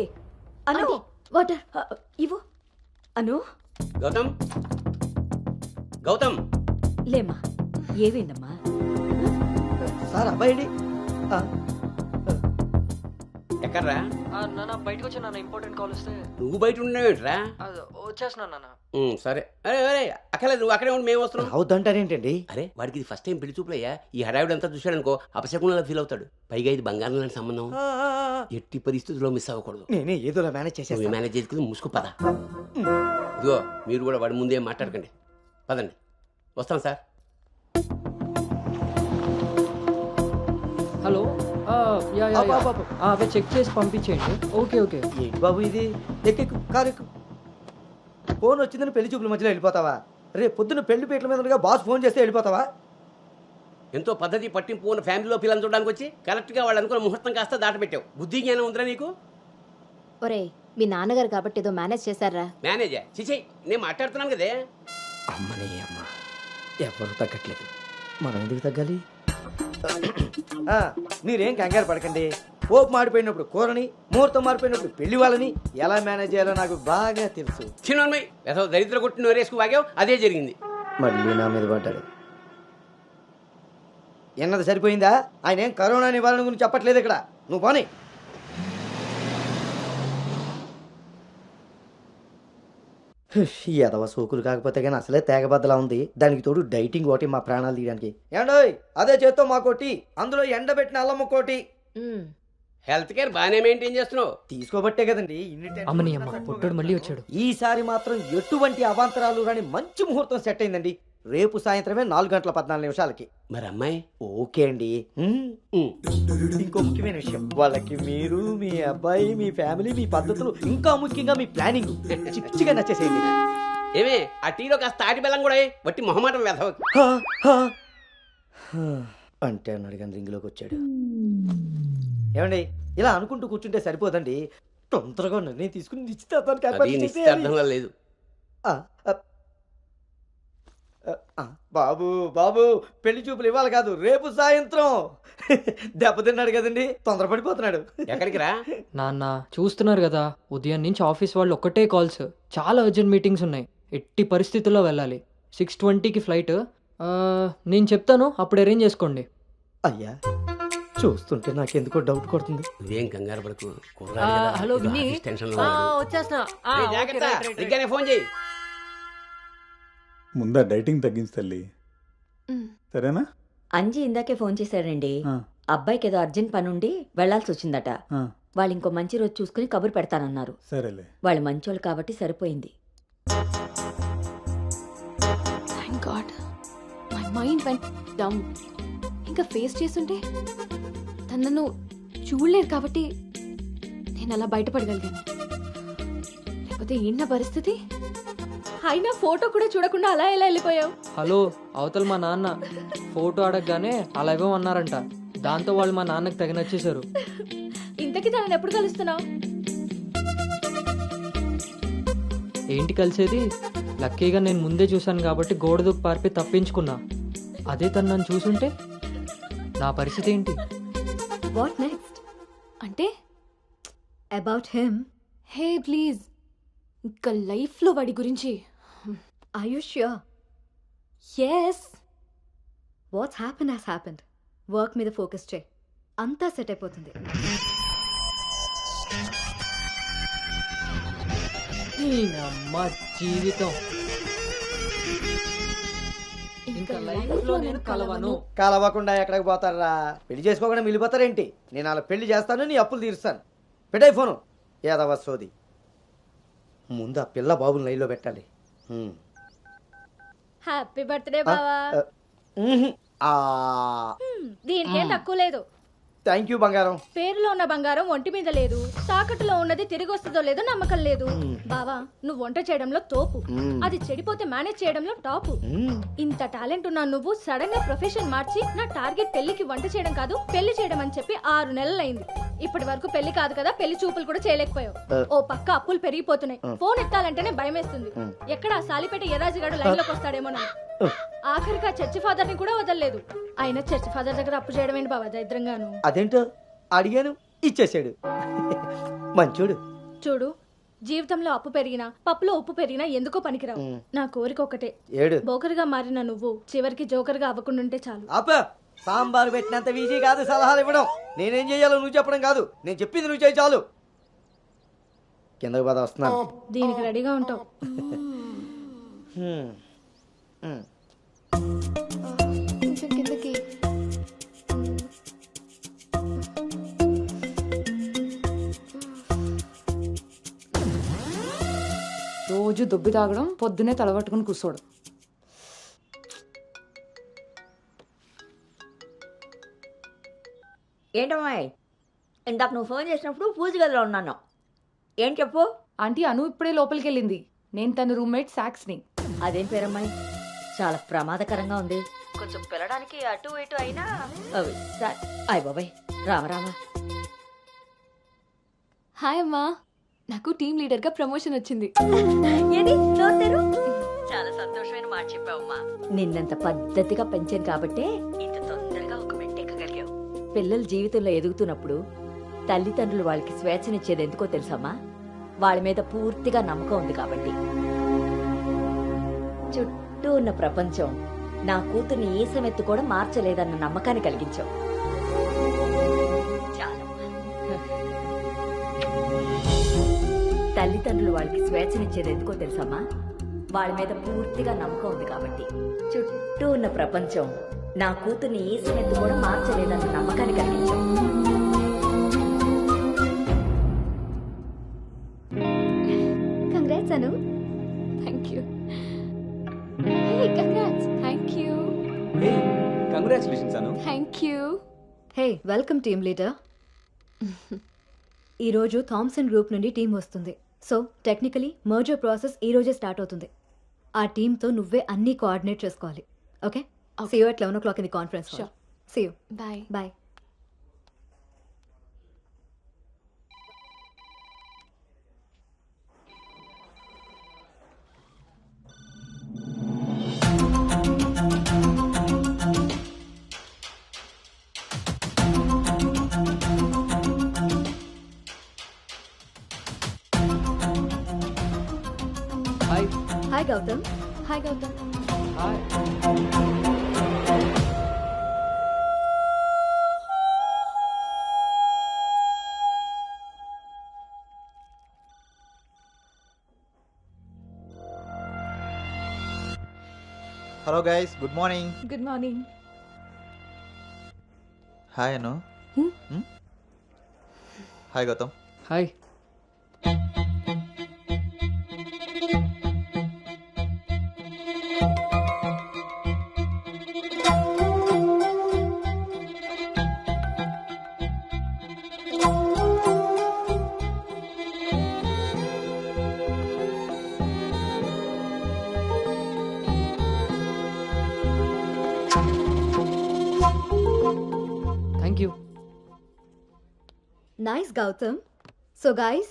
అను వాటర్ ఇవ్వు. అను గౌతమ్, గౌతమ్ లేమ్మా ఏమైందమ్మా? సార్ అబ్బాయి ఎక్కడ్రా? నాన్న బయటకు వచ్చా నాన్న, ఇంపార్టెంట్ కాల్ వస్తే. నువ్వు బయట ఉండేవేంట్రా? వచ్చేస్తున్నా నాన్న. సరే. అరే అరే అక్కర్లేదు, నువ్వు అక్కడే ఉండి మేము వస్తున్నాం. అవుతుంటారేంటండి? అరే వాడికి ఇది ఫస్ట్ టైం పెళ్లి చూపులయ్యా. ఈ హడావిడి అంతా చూశాడనుకో అపశకునంలా ఫీల్ అవుతాడు. పైగా ఇది బంగారం లాంటి సంబంధం, ఎట్టి పరిస్థితుల్లో మిస్ అవ్వకూడదు. నేనే ఏదో మేనేజ్ చేసేది. మేనేజ్ చేసుకుని ముసుకు పద. ఇదిగో మీరు కూడా వాడి ముందే మాట్లాడకండి. పదండి, వస్తాం sir. Hello, yeah yeah yeah. అవి చెక్ చేసి పంపించేయండి. Okay okay. ఏంటి బాబు ఇది? ఎక్కెక్కు, కారు ఎక్కు. ఫోన్ వచ్చిందని పెళ్లి చూపుల మధ్యలో వెళ్ళిపోతావా? రేపు పొద్దున్న పెళ్లి పీటల మీద ఉండగా బాస్ ఫోన్ చేస్తే వెళ్ళిపోతావా? ఎంతో పద్ధతి పట్టింపు ఉన్న ఫ్యామిలీలో పిల్లలు చూడడానికి వచ్చి కరెక్ట్గా వాళ్ళు అనుకున్న ముహూర్తం కాస్త దాటపెట్టావు. బుద్ధి జ్ఞానం ఉందిరా నీకు? ఒరేయ్, మీ నాన్నగారు కాబట్టి ఏదో మేనేజ్ చేశారా? మేనేజా? చిచి, నేను మాట్లాడుతున్నాను కదే. అమ్మనే అమ్మ, ఎవరు తగ్గట్లేదు, మనం ఎందుకు తగ్గాలి? మీరేం కంగారు పడకండి. పోపు మాడిపోయినప్పుడు కూరని, ముహూర్తం మారిపోయినప్పుడు పెళ్లి వాళ్ళని ఎలా మేనేజ్ చేయాలో నాకు బాగా తెలుసు. చిన్నమ్మాయి ఏదో దరిద్ర కొట్టిన వేరేసుకు వాగావు, అదే జరిగింది. మళ్ళీ నా మీద పడ్డాడు. ఎన్నది సరిపోయిందా? ఆయన ఏం కరోనా నివారణ గురించి చెప్పట్లేదు ఇక్కడ. నువ్వు పోనీ. ఈ ఎదవ సోకులు కాకపోతే కానీ అసలే తేగబద్దలా ఉంది. దానికి తోడు డైటింగ్ ఒకటి మా ప్రాణాలు తీయడానికి. ఏండోయ్, అదే చేత్తో మాకోటి, అందులో ఎండబెట్టిన అల్లం కోటి. హెల్త్ కేర్ బాగానే మెయింటైన్ చేస్తున్నావు. తీసుకోబట్టే కదండి అమ్మని అమ్మ, పుట్టోడు మళ్ళీ వచ్చాడు. ఈసారి మాత్రం ఎటువంటి అవాంతరాలు రాని మంచి ముహూర్తం సెట్ అయిందండి. రేపు సాయంత్రమే 4:14 మరి అమ్మాయి? ఓకే అండి. ఇంకో ముఖ్యమైన విషయం, వాళ్ళకి మీరు, మీ అబ్బాయి, మీ ఫ్యామిలీ, మీ పద్ధతులు, ఇంకా ముఖ్యంగా మీ ప్లానింగ్ చిచ్చిగా నచ్చేసేయండి. ఏమే ఆ టీలో కాస్త తాటి బెల్లం కూడా వట్టి మొహమాటం వెధవ. అంటే అన్నాడు కానీ రింగ్లోకి వచ్చాడు. ఏమండి, ఇలా అనుకుంటూ కూర్చుంటే సరిపోదండి. తొందరగా నిర్ణయం తీసుకుని నిశ్చితార్థంగా లేదు. బాబు బాబు, పెళ్లి చూపులు ఇవ్వాలి కాదు, రేపు సాయంత్రం. దెబ్బతిన్నాడు కదండి, తొందరపడిపోతున్నాడు. ఎక్కడికి రా నాన్న, చూస్తున్నారు కదా, ఉదయం నుంచి ఆఫీస్ వాళ్ళు ఒక్కటే కాల్స్. చాలా అర్జెంట్ మీటింగ్స్ ఉన్నాయి, ఎట్టి పరిస్థితుల్లో వెళ్ళాలి. 6:20కి ఫ్లైట్. నేను చెప్తాను, అప్పుడు అరేంజ్ చేసుకోండి. అయ్యా, చూస్తుంటే నాకెందుకో డౌట్ కొడుతుంది. ఇదేం కంగారు పడకు. హలో విన్నీ, వచ్చేస్తున్నా, ఫోన్ చేయి. ముందా డైటింగ్ తగ్గించి తల్లి, సరేనా? అంజీ ఇందాకే ఫోన్ చేశాడండి. అబ్బాయికి ఏదో అర్జెంట్ పని ఉండి వెళ్లాల్సి వచ్చిందట. వాళ్ళు ఇంకో మంచి రోజు చూసుకుని కబురు పెడతానన్నారు. సరేలే, వాళ్ళు మంచోళ్ళు కాబట్టి సరిపోయింది. Thank God, my mind vent down. ఇంకా ఫేస్ చేస్తుంటే తను నన్ను చూడలేరు కాబట్టి నేను అలా బయటపడగలిగాను. లేకపోతే ఏంటి పరిస్థితి? అయినా ఫోటో కూడా చూడకుండా అలా ఎలా వెళ్ళిపోయావు? హలో, అవతల మా నాన్న ఫోటో అడగగానే అలా ఇవ్వమన్నారంట. దాంతో వాళ్ళు మా నాన్నకి తెగ నచ్చేశారు. ఇంతకీ తనని ఎప్పుడు కలుస్తున్నావు? ఏంటి కలిసేది? లక్కీగా నేను ముందే చూశాను కాబట్టి గోడ దూకి పారిపోయి తప్పించుకున్నా. అదే తను నన్ను చూసుంటే నా పరిస్థితి ఏంటి? What next? అంటే అబౌట్ హిమ్. హే ప్లీజ్, ఇంకా లైఫ్లో వాడి గురించి. Are you sure? Yes. What's happened has happened. Work మీద ఫోకస్ చేయి, అంతా సెట్ అయిపోతుంది. అమ్మ జీవితం ఇంకా లైఫ్లో నేను కలవను. కలవకుండా ఎక్కడికి పోతారా? పెళ్లి చేసుకోకుండా మిగిలిపోతారేంటి? నేను అలా పెళ్లి చేస్తాను, నీ అప్పులు తీరుస్తాను. పెట్టాయి ఫోను. ఏదవ సోది. ముందు ఆ పిల్ల బాబుని లైన్లో పెట్టాలి. హ్యాపీ బర్త్డే బావా. దీనికేం తక్కువ లేదు. థ్యాంక్ యూ బంగారం. పేరులో ఉన్న బంగారం ఒంటి మీద లేదు, తాకట్టులో ఉన్నది తిరిగి వస్తుందో లేదో నమ్మకం లేదు. బావా, నువ్వు వంట చేయడంలో తోపు, అది చెడిపోతే మేనేజ్ చేయడంలో టాపు. ఇంత టాలెంట్ ఉన్నా నువ్వు సడన్ గా ప్రొఫెషన్ మార్చి నా టార్గెట్ పెళ్లికి వంట చేయడం కాదు పెళ్లి చేయడం అని చెప్పి 6 నెలలైంది. ఇప్పటి వరకు పెళ్లి కాదు కదా, పెళ్లి చూపులు కూడా చేయలేకపోయావు. ఓ పక్క అప్పులు పెరిగిపోతున్నాయి, ఫోన్ ఎత్తాలంటేనే భయం వేస్తుంది. ఎక్కడ సాలిపేట ఎరాజిగాడు లైన్ లోకి వస్తాడేమోనని. ఆఖరికి ఆ చర్చి ఫాదర్ ని కూడా వదలలేదు. ఆయన చర్చి ఫాదర్ దగ్గర అప్పు చేయడం ఏంటి బాబా దరిద్రంగాను? అదేంటో అడిగాను, ఇచ్చేసాడు. మంచోడు. చూడు, జీవితంలో అప్పు పెరిగినా పప్పులో ఉప్పు పెరిగినా ఎందుకో పనికిరావు. నా కోరిక ఒకటే, ఏడు బోకర్గా మారిన నువ్వు చివరికి జోకర్గా అవ్వకుండుంటే చాలు. ఆప సాంబారు పెట్టినంత ఈజీ కాదు సలహాలు ఇవ్వడం. నేనేం చేయాలో నువ్వు చెప్పడం కాదు, నేను చెప్పింది నువ్వు చేయి చాలు. కిందకి పద, వస్తున్నాను. దీనికి రెడీగా ఉంటావు. కొంచెం కిందకి. రోజు దొబ్బి తాగడం, పొద్దునే తలబట్టుకుని కూర్చోవడం. ఏంటమ్మాయి, ఇందాక నువ్వు ఫోన్ చేసినప్పుడు పూజ గదిలో ఉన్నాను. ఏం చెప్పు. ఆంటీ అను ఇప్పుడే లోపలికి వెళ్ళింది. నేను తన రూమ్మేట్ సాక్స్ని. అదేం పేరమ్మాయి, చాలా ప్రమాదకరంగా ఉంది. కొంచెం పిల్లడానికి అటు ఇటు అయినా అయ్ బాబాయ్, రామరామా. హాయ్ అమ్మా, నాకు టీమ్ లీడర్గా ప్రమోషన్ వచ్చింది. ఏది చాలా సంతోషమైన మాట చెప్పావమ్మా. నిన్నంత పద్ధతిగా పెంచాను కాబట్టే ఇంత తొందరగా ఒక మెట్టెక్కగలిగావు. పిల్లల జీవితంలో ఎదుగుతున్నప్పుడు తల్లిదండ్రులు వాళ్ళకి స్వేచ్ఛనిచ్చేది ఎందుకో తెలుసమ్మా? వాళ్ళ మీద పూర్తిగా నమ్మకం ఉంది కాబట్టి. చుట్టూ ఉన్న ప్రపంచం నా కూతుర్ని ఈసమెత్తు కూడా మార్చలేదన్న నమ్మకాన్ని కలిగించావు. తల్లిదండ్రులు వాళ్ళకి స్వేచ్ఛనిచ్చేది ఎందుకో తెలుసమ్మా? వాళ్ళ మీద పూర్తిగా నమ్మకం ఉంది కాబట్టి. చుట్టూ ఉన్న ప్రపంచం నా కూతుర్ని ఈసమెత్తు కూడా మార్చలేదన్న నమ్మకాన్ని కలిగించావు. Congrats Anu. Thank you. Hey congrats. Thank you. Congratulations Anu. Thank you. Hey, welcome team leader. ఈరోజు థామ్సన్ గ్రూప్ నుండి టీం వస్తుంది. సో టెక్నికలీ మర్జర్ ప్రాసెస్ ఈ రోజే స్టార్ట్ అవుతుంది. ఆ టీంతో నువ్వే అన్నీ కోఆర్డినేట్ చేసుకోవాలి. Okay, see you at 11 o'clock in the conference hall. See you. Bye. Bye. Hi. Hi Gautam. Hi Gautam. Hi. Hello guys, good morning. Good morning. Hi Anu. Hi Gautam. Hi. Thank you. Nice, Gautam. So guys,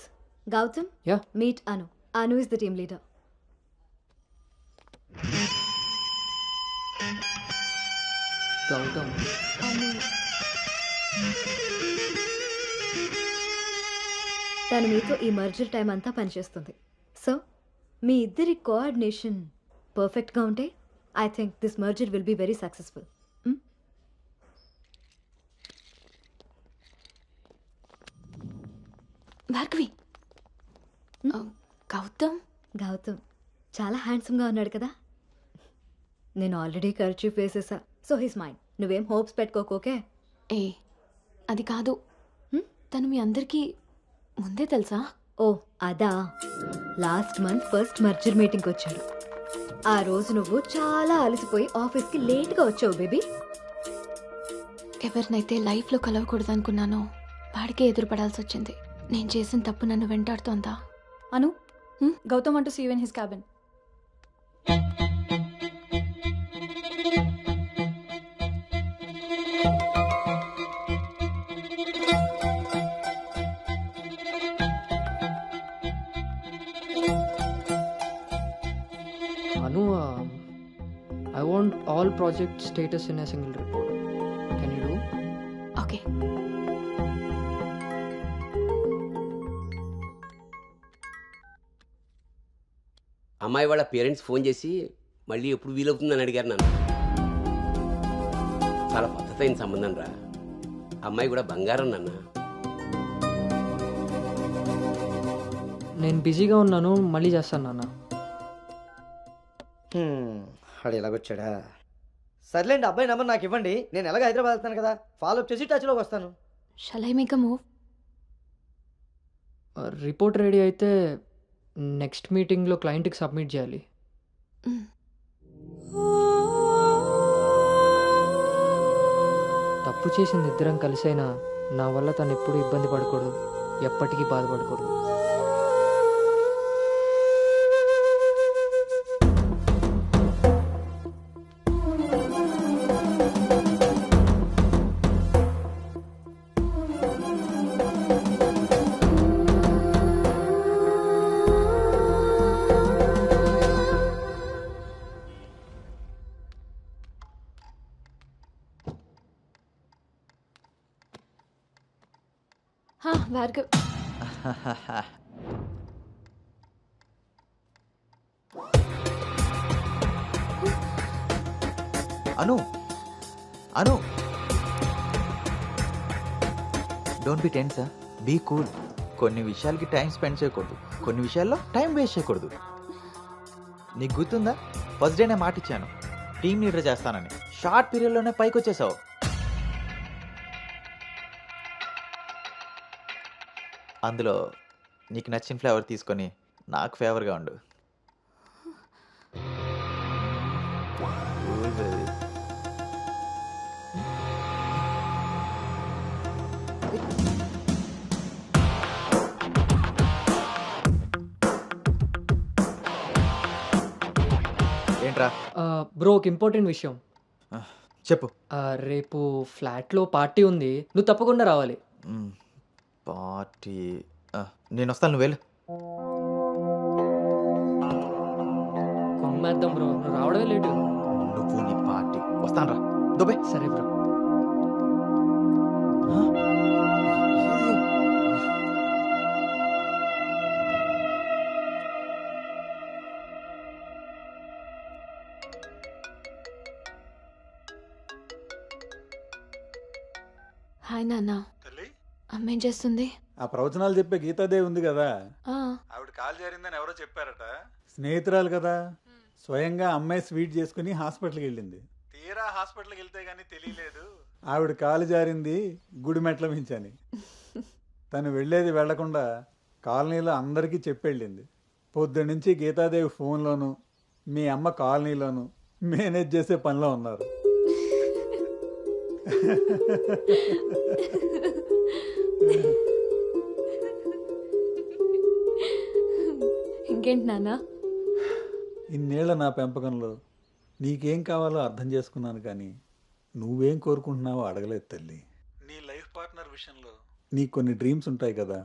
Gautam, Yeah. meet Anu. Anu is the team leader. Gautam. తను మీతో ఈ merger time అంతా పనిచేస్తుంది. So మీ ఇద్దరి coordination పర్ఫెక్ట్గా ఉంటే I think this merger will be very successful. Bhargavi. Gautam. Gautam చాలా హ్యాండ్సమ్గా ఉన్నాడు కదా. నేను ఆల్రెడీ కర్చీఫ్ వేసేసా. So his mind. నువ్వేం హోప్స్ పెట్టుకోకోకే. ఏ అది కాదు, తను మీ అందరికీ ముందే తెలుసా? ఓ అదా, లాస్ట్ మంత్ ఫస్ట్ మర్జర్ మీటింగ్కి వచ్చాడు. ఆ రోజు నువ్వు చాలా అలసిపోయి ఆఫీస్కి లేట్గా వచ్చావు బేబీ. ఎవరినైతే లైఫ్లో కలవకూడదు అనుకున్నానో వాడికే ఎదురుపడాల్సి వచ్చింది. నేను చేసిన తప్పు నన్ను వెంటాడుతోందా? అను, Gautam want to see you in his cabin. Anu, I want all project status in a single report. Can you do? Okay. అమ్మాయి వాళ్ళ పేరెంట్స్ ఫోన్ చేసి మళ్ళీ ఎప్పుడు వీలవుతుందని అడిగారు నన్ను. చాలా పద్ధతైన సంబంధం రా. అమ్మాయి కూడా బంగారం నాన్న. నేను బిజీగా ఉన్నాను, మళ్ళీ చేస్తాను నాన్న. వాడు ఎలాగొచ్చాడా? సర్లేండి, అబ్బాయి నెంబర్ నాకు ఇవ్వండి. నేను ఎలాగ హైదరాబాద్ వెళ్తాను కదా, ఫాలోఅప్ చేసి టచ్లోకి వస్తాను. Shall I make a move? Report ready అయితే నెక్స్ట్ మీటింగ్లో క్లయింట్కి సబ్మిట్ చేయాలి. తప్పు చేసింది ఇద్దరం కలిసైనా నా వల్ల తను ఎప్పుడు ఇబ్బంది పడకూడదు, ఎప్పటికీ బాధపడకూడదు. Bhargav, Anu Anu don't be tense, be cool. కొన్ని విషయాలకి టైం స్పెండ్ చేయకూడదు, కొన్ని విషయాల్లో టైం వేస్ట్ చేయకూడదు. నీకు గుర్తుందా, ఫస్ట్ డే నేను మాట ఇచ్చాను టీం లీడర్ చేస్తానని. షార్ట్ పీరియడ్లోనే పైకి వచ్చేసావు. అందులో నీకు నచ్చిన ఫ్లేవర్ తీసుకొని నాకు ఫేవర్గా ఉండు. ఏంట్రా? బ్రో, ఒక ఇంపార్టెంట్ విషయం చెప్పు. రేపు ఫ్లాట్లో పార్టీ ఉంది, నువ్వు తప్పకుండా రావాలి. పార్టీ? నేను వస్తాను, నువ్వు వెళ్ళు. కొమ్మేద్దాం బ్రో, నువ్వు రావడమే లేటు. నువ్వు నీ పార్టీ, వస్తాను రా. దుబాయ్. సరే బ్రో. హాయ్ నాన్న. అమ్మ ఏం చేస్తుంది? ఆ ప్రవచనాలు చెప్పే గీతాదేవి ఉంది కదా, ఆ, ఆవిడ కాల్ జారిందని ఎవరో చెప్పారట. స్నేహితురాలు కదా, స్వయంగా అమ్మాయి స్వీట్ చేసుకుని హాస్పిటల్కి వెళ్ళింది. తీరా హాస్పిటల్కి వెళ్తే గానీ తెలియలేదు ఆవిడ కాలు జారింది గుడి మెట్ల మించని. తను వెళ్ళేది వెళ్లకుండా కాలనీలో అందరికీ చెప్పెళ్ళింది. పొద్దున్నుంచి గీతాదేవి ఫోన్లోను, మీ అమ్మ కాలనీలోను మేనేజ్ చేసే పనిలో ఉన్నారు. ఇంకేంటి నాన్న? ఇన్నేళ్ల నా పెంపకంలో నీకేం కావాలో అర్థం చేసుకున్నాను, కానీ నువ్వేం కోరుకుంటున్నావో అడగలేదు తల్లి. నీ లైఫ్ పార్ట్నర్ విషయంలో నీకు కొన్ని డ్రీమ్స్ ఉంటాయి కదా,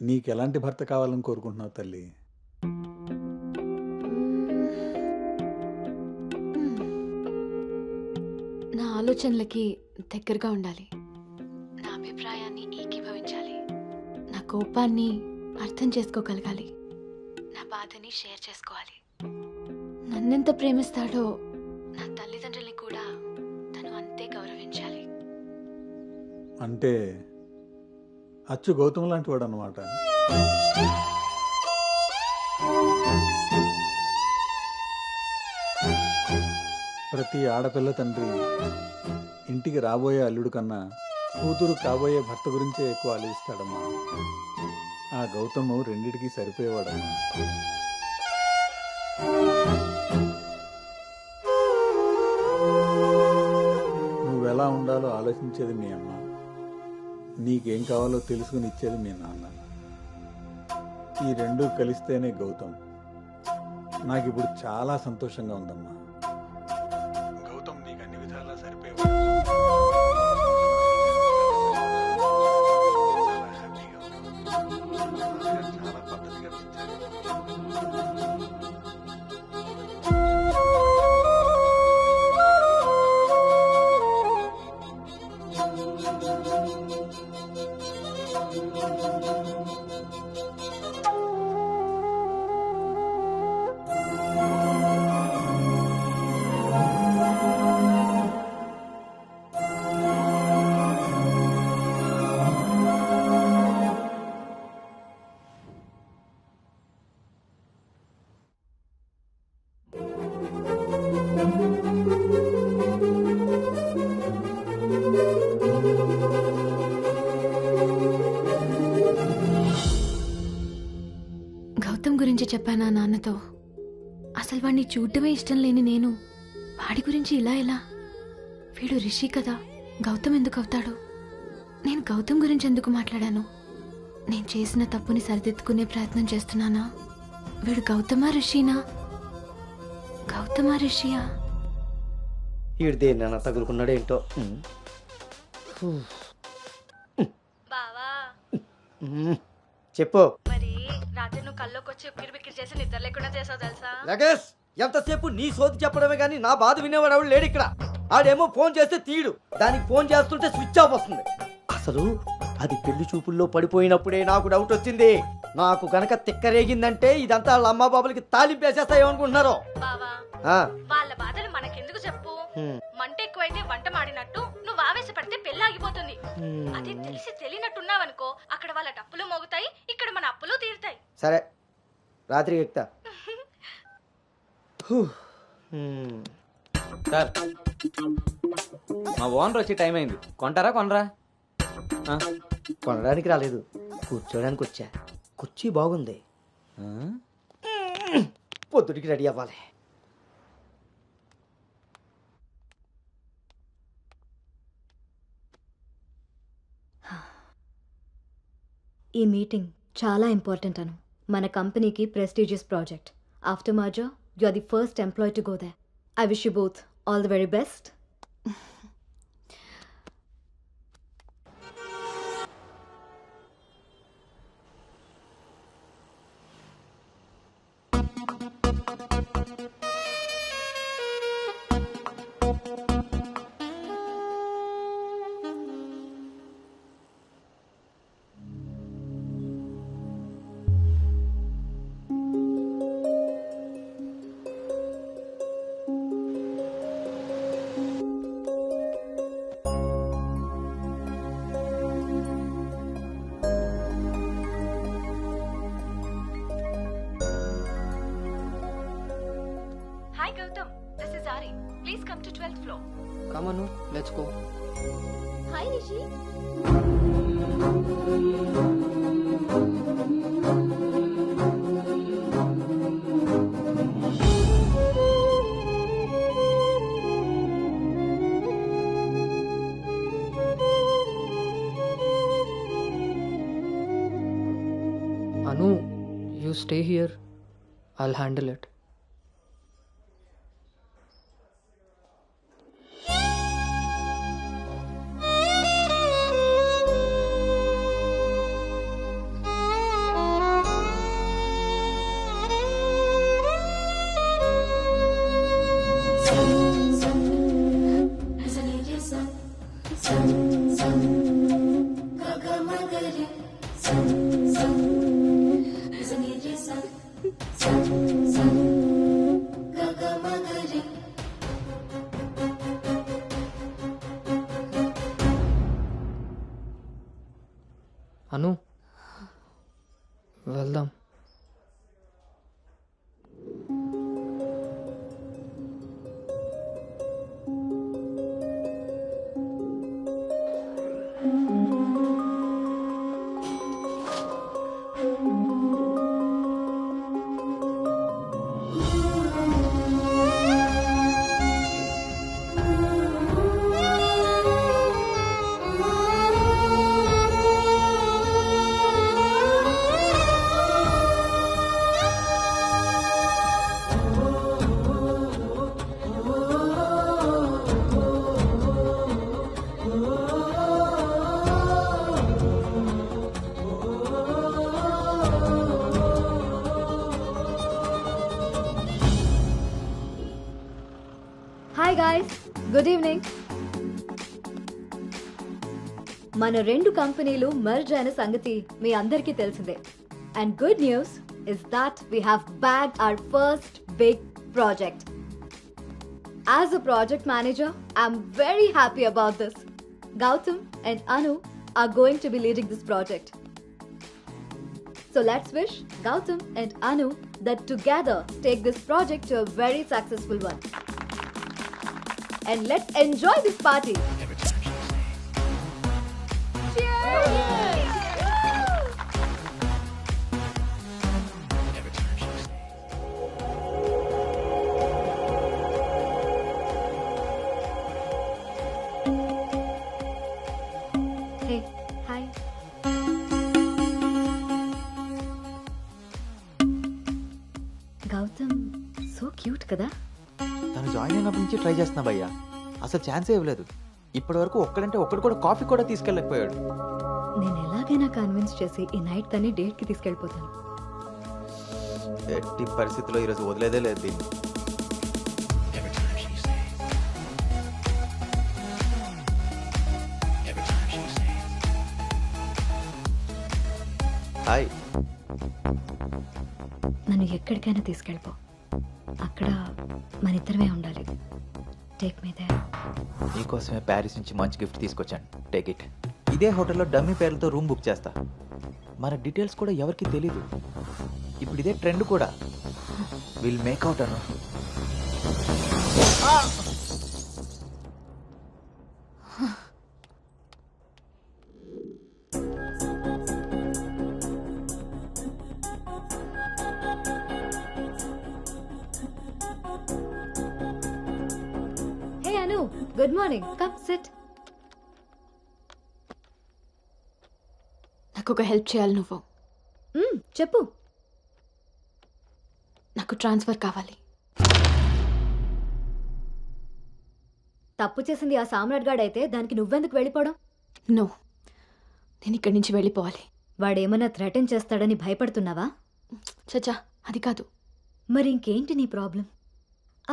నీకు ఎలాంటి భర్త కావాలని కోరుకుంటున్నావు తల్లి? నా ఆలోచనలకి దగ్గరగా ఉండాలి, నా అభిప్రాయాన్ని ఏకీభవించాలి, నా కోపాన్ని అర్థం చేసుకోగలగాలి, నా బాధని షేర్ చేసుకోవాలి. నన్నెంత ప్రేమిస్తాడో నా తల్లిదండ్రుల్ని కూడా తను అంతే గౌరవించాలి. అంటే అచ్చు గౌతమ్ లాంటి వాడు అన్నమాట. ప్రతి ఆడపిల్ల తండ్రి ఇంటికి రాబోయే అల్లుడు కన్నా కూతురు కాబోయే భర్త గురించే ఎక్కువ ఆలోచిస్తాడమ్మా. ఆ గౌతమ్ రెండిటికి సరిపోయేవాడమ్మా. నువ్వెలా ఉండాలో ఆలోచించేది మీ అమ్మ, నీకేం కావాలో తెలుసుకుని ఇచ్చేది మీ నాన్న. ఈ రెండూ కలిస్తేనే గౌతమ్. నాకు ఇప్పుడు చాలా సంతోషంగా ఉందమ్మా. గౌతమ్ నీకు అన్ని విధాలా సరిపోయేవాడు. చాలా హ్యాపీగా ఉన్నావు. చాలా పద్ధతిగా పెంచారు. చెప్పానా నాన్నతో. అసలు వాడిని చూడటమే ఇష్టం లేని నేను వాడి గురించి ఇలా ఎలా? వీడు రిషి కదా, గౌతమ్ ఎందుకు అవుతాడు? నేను గౌతమ్ గురించి ఎందుకు మాట్లాడాను? నేను చేసిన తప్పుని సరిదిద్దుకునే ప్రయత్నం చేస్తున్నానా? వీడు గౌతమా రిషినా? గౌతమా రిషియా? ఈడు దేన్నైనా తగులుకున్నాడేంటో. బావా చెప్పు. మరి రాత్రి నువ్వు కల్లోకి వచ్చి ఉక్కిరి బిక్కిరి చేసి నిద్ర లేకుండా చేసావు తెలుసా? లగేష్, ఎంతసేపు నీ సోది చెప్పడమే కానీ నా బాధ వినేవాడు ఎవడు లేడు ఇక్కడ. ఆడేమో ఫోన్ చేస్తే తీయడు, దానికి ఫోన్ చేస్తుంటే స్విచ్ ఆఫ్ వస్తుంది. అసలు అది పెళ్లి చూపుల్లో పడిపోయినప్పుడే నాకు డౌట్ వచ్చింది. నాకు గనక తిక్కరేగిందంటే ఇదంతా వాళ్ళ అమ్మ బాబులకి తాలింపేసేస్తాయేమనుకుంటున్నారు. బావా వాళ్ళ బాధలు మనకెందుకు చెప్పు? మంట ఎక్కువైతే వంట మాడినట్టు నువ్వు ఆవేశపడితే పెళ్లి ఆగిపోతుంది. అదే తెలిసి తెలియనట్టున్నావనుకో, అక్కడ వాళ్ళ డప్పులు మోగుతాయి, ఇక్కడ మన అప్పులు తీరుతాయి. సరే, రాత్రి ఎక్కుతా. సార్, మా ఓనర్ వచ్చి టైం అయింది. కొంటారా కొనరా? కొనడానికి రాలేదు, కూర్చోడానికి వచ్చా. కుర్చీ బాగుంది, పొద్దుటికి రెడీ అవ్వాలి. ఈ మీటింగ్ చాలా ఇంపార్టెంట్ అను. మన కంపెనీకి prestigious project. After merger you are the first employee to go there. I wish you both all the very best. Hi Gautam, this is Ari. Please come to 12th floor. Come on, let's go. Hi Rishi. Anu, you stay here. I'll handle it. అను, వెళ్దాం. Hi guys, good evening. మన రెండు కంపెనీలు merge అయిన సంగతి మీ అందరికీ తెలిసిందే. And good news is that we have bagged our first big project. As a project manager, I'm very happy about this. Gautam and Anu are going to be leading this project. So let's wish Gautam and Anu that together take this project to a very successful one. And let's enjoy this party. Cheers! Correct కదా? తను join అయినప్పటి నుంచి try చేస్తున్నా భయ్యా, అసలు ఛాన్సే ఇవ్వలేదు. ఇప్పటి వరకు ఒక్కడంటే ఒక్కడు కూడా కాఫీ కూడా తీసుకెళ్ళకపోయాడు. నేను ఎలాగైనా కన్విన్స్ చేసి ఈ నైట్ తన్ని డేట్కి తీసుకెళ్ళిపోతాను. ఎట్టి పరిస్థితుల్లో ఈరోజు వదిలేదే లేదు దీన్ని. హాయ్. నన్ను ఎక్కడికైనా తీసుకెళ్ళిపో, అక్కడ మన ఇద్దరమే ఉండాలి. Take me there. నీకోసమే ప్యారిస్ నుంచి మంచి గిఫ్ట్ తీసుకొచ్చాను, టేక్ ఇట్. ఇదే హోటల్లో డమ్మీ పేర్లతో రూమ్ బుక్ చేస్తా. మన డీటెయిల్స్ కూడా ఎవరికి తెలీదు. ఇప్పుడు ఇదే ట్రెండ్ కూడా. Will make out Anu. Hey Anu, good morning. Come SIT. నాకు ఒక హెల్ప్ చేయాలి నువ్వు. చెప్పు. నాకు ట్రాన్స్ఫర్ కావాలి. తప్పు చేసింది ఆ సామ్రాట్ గాడు అయితే దానికి నువ్వెందుకు వెళ్ళిపోవడం? నో, నేను ఇక్కడి నుంచి వెళ్ళిపోవాలి. వాడేమన్నా థ్రెటన్ చేస్తాడని భయపడుతున్నావా? చచ్చా, అది కాదు. మరి ఇంకేంటి నీ ప్రాబ్లం?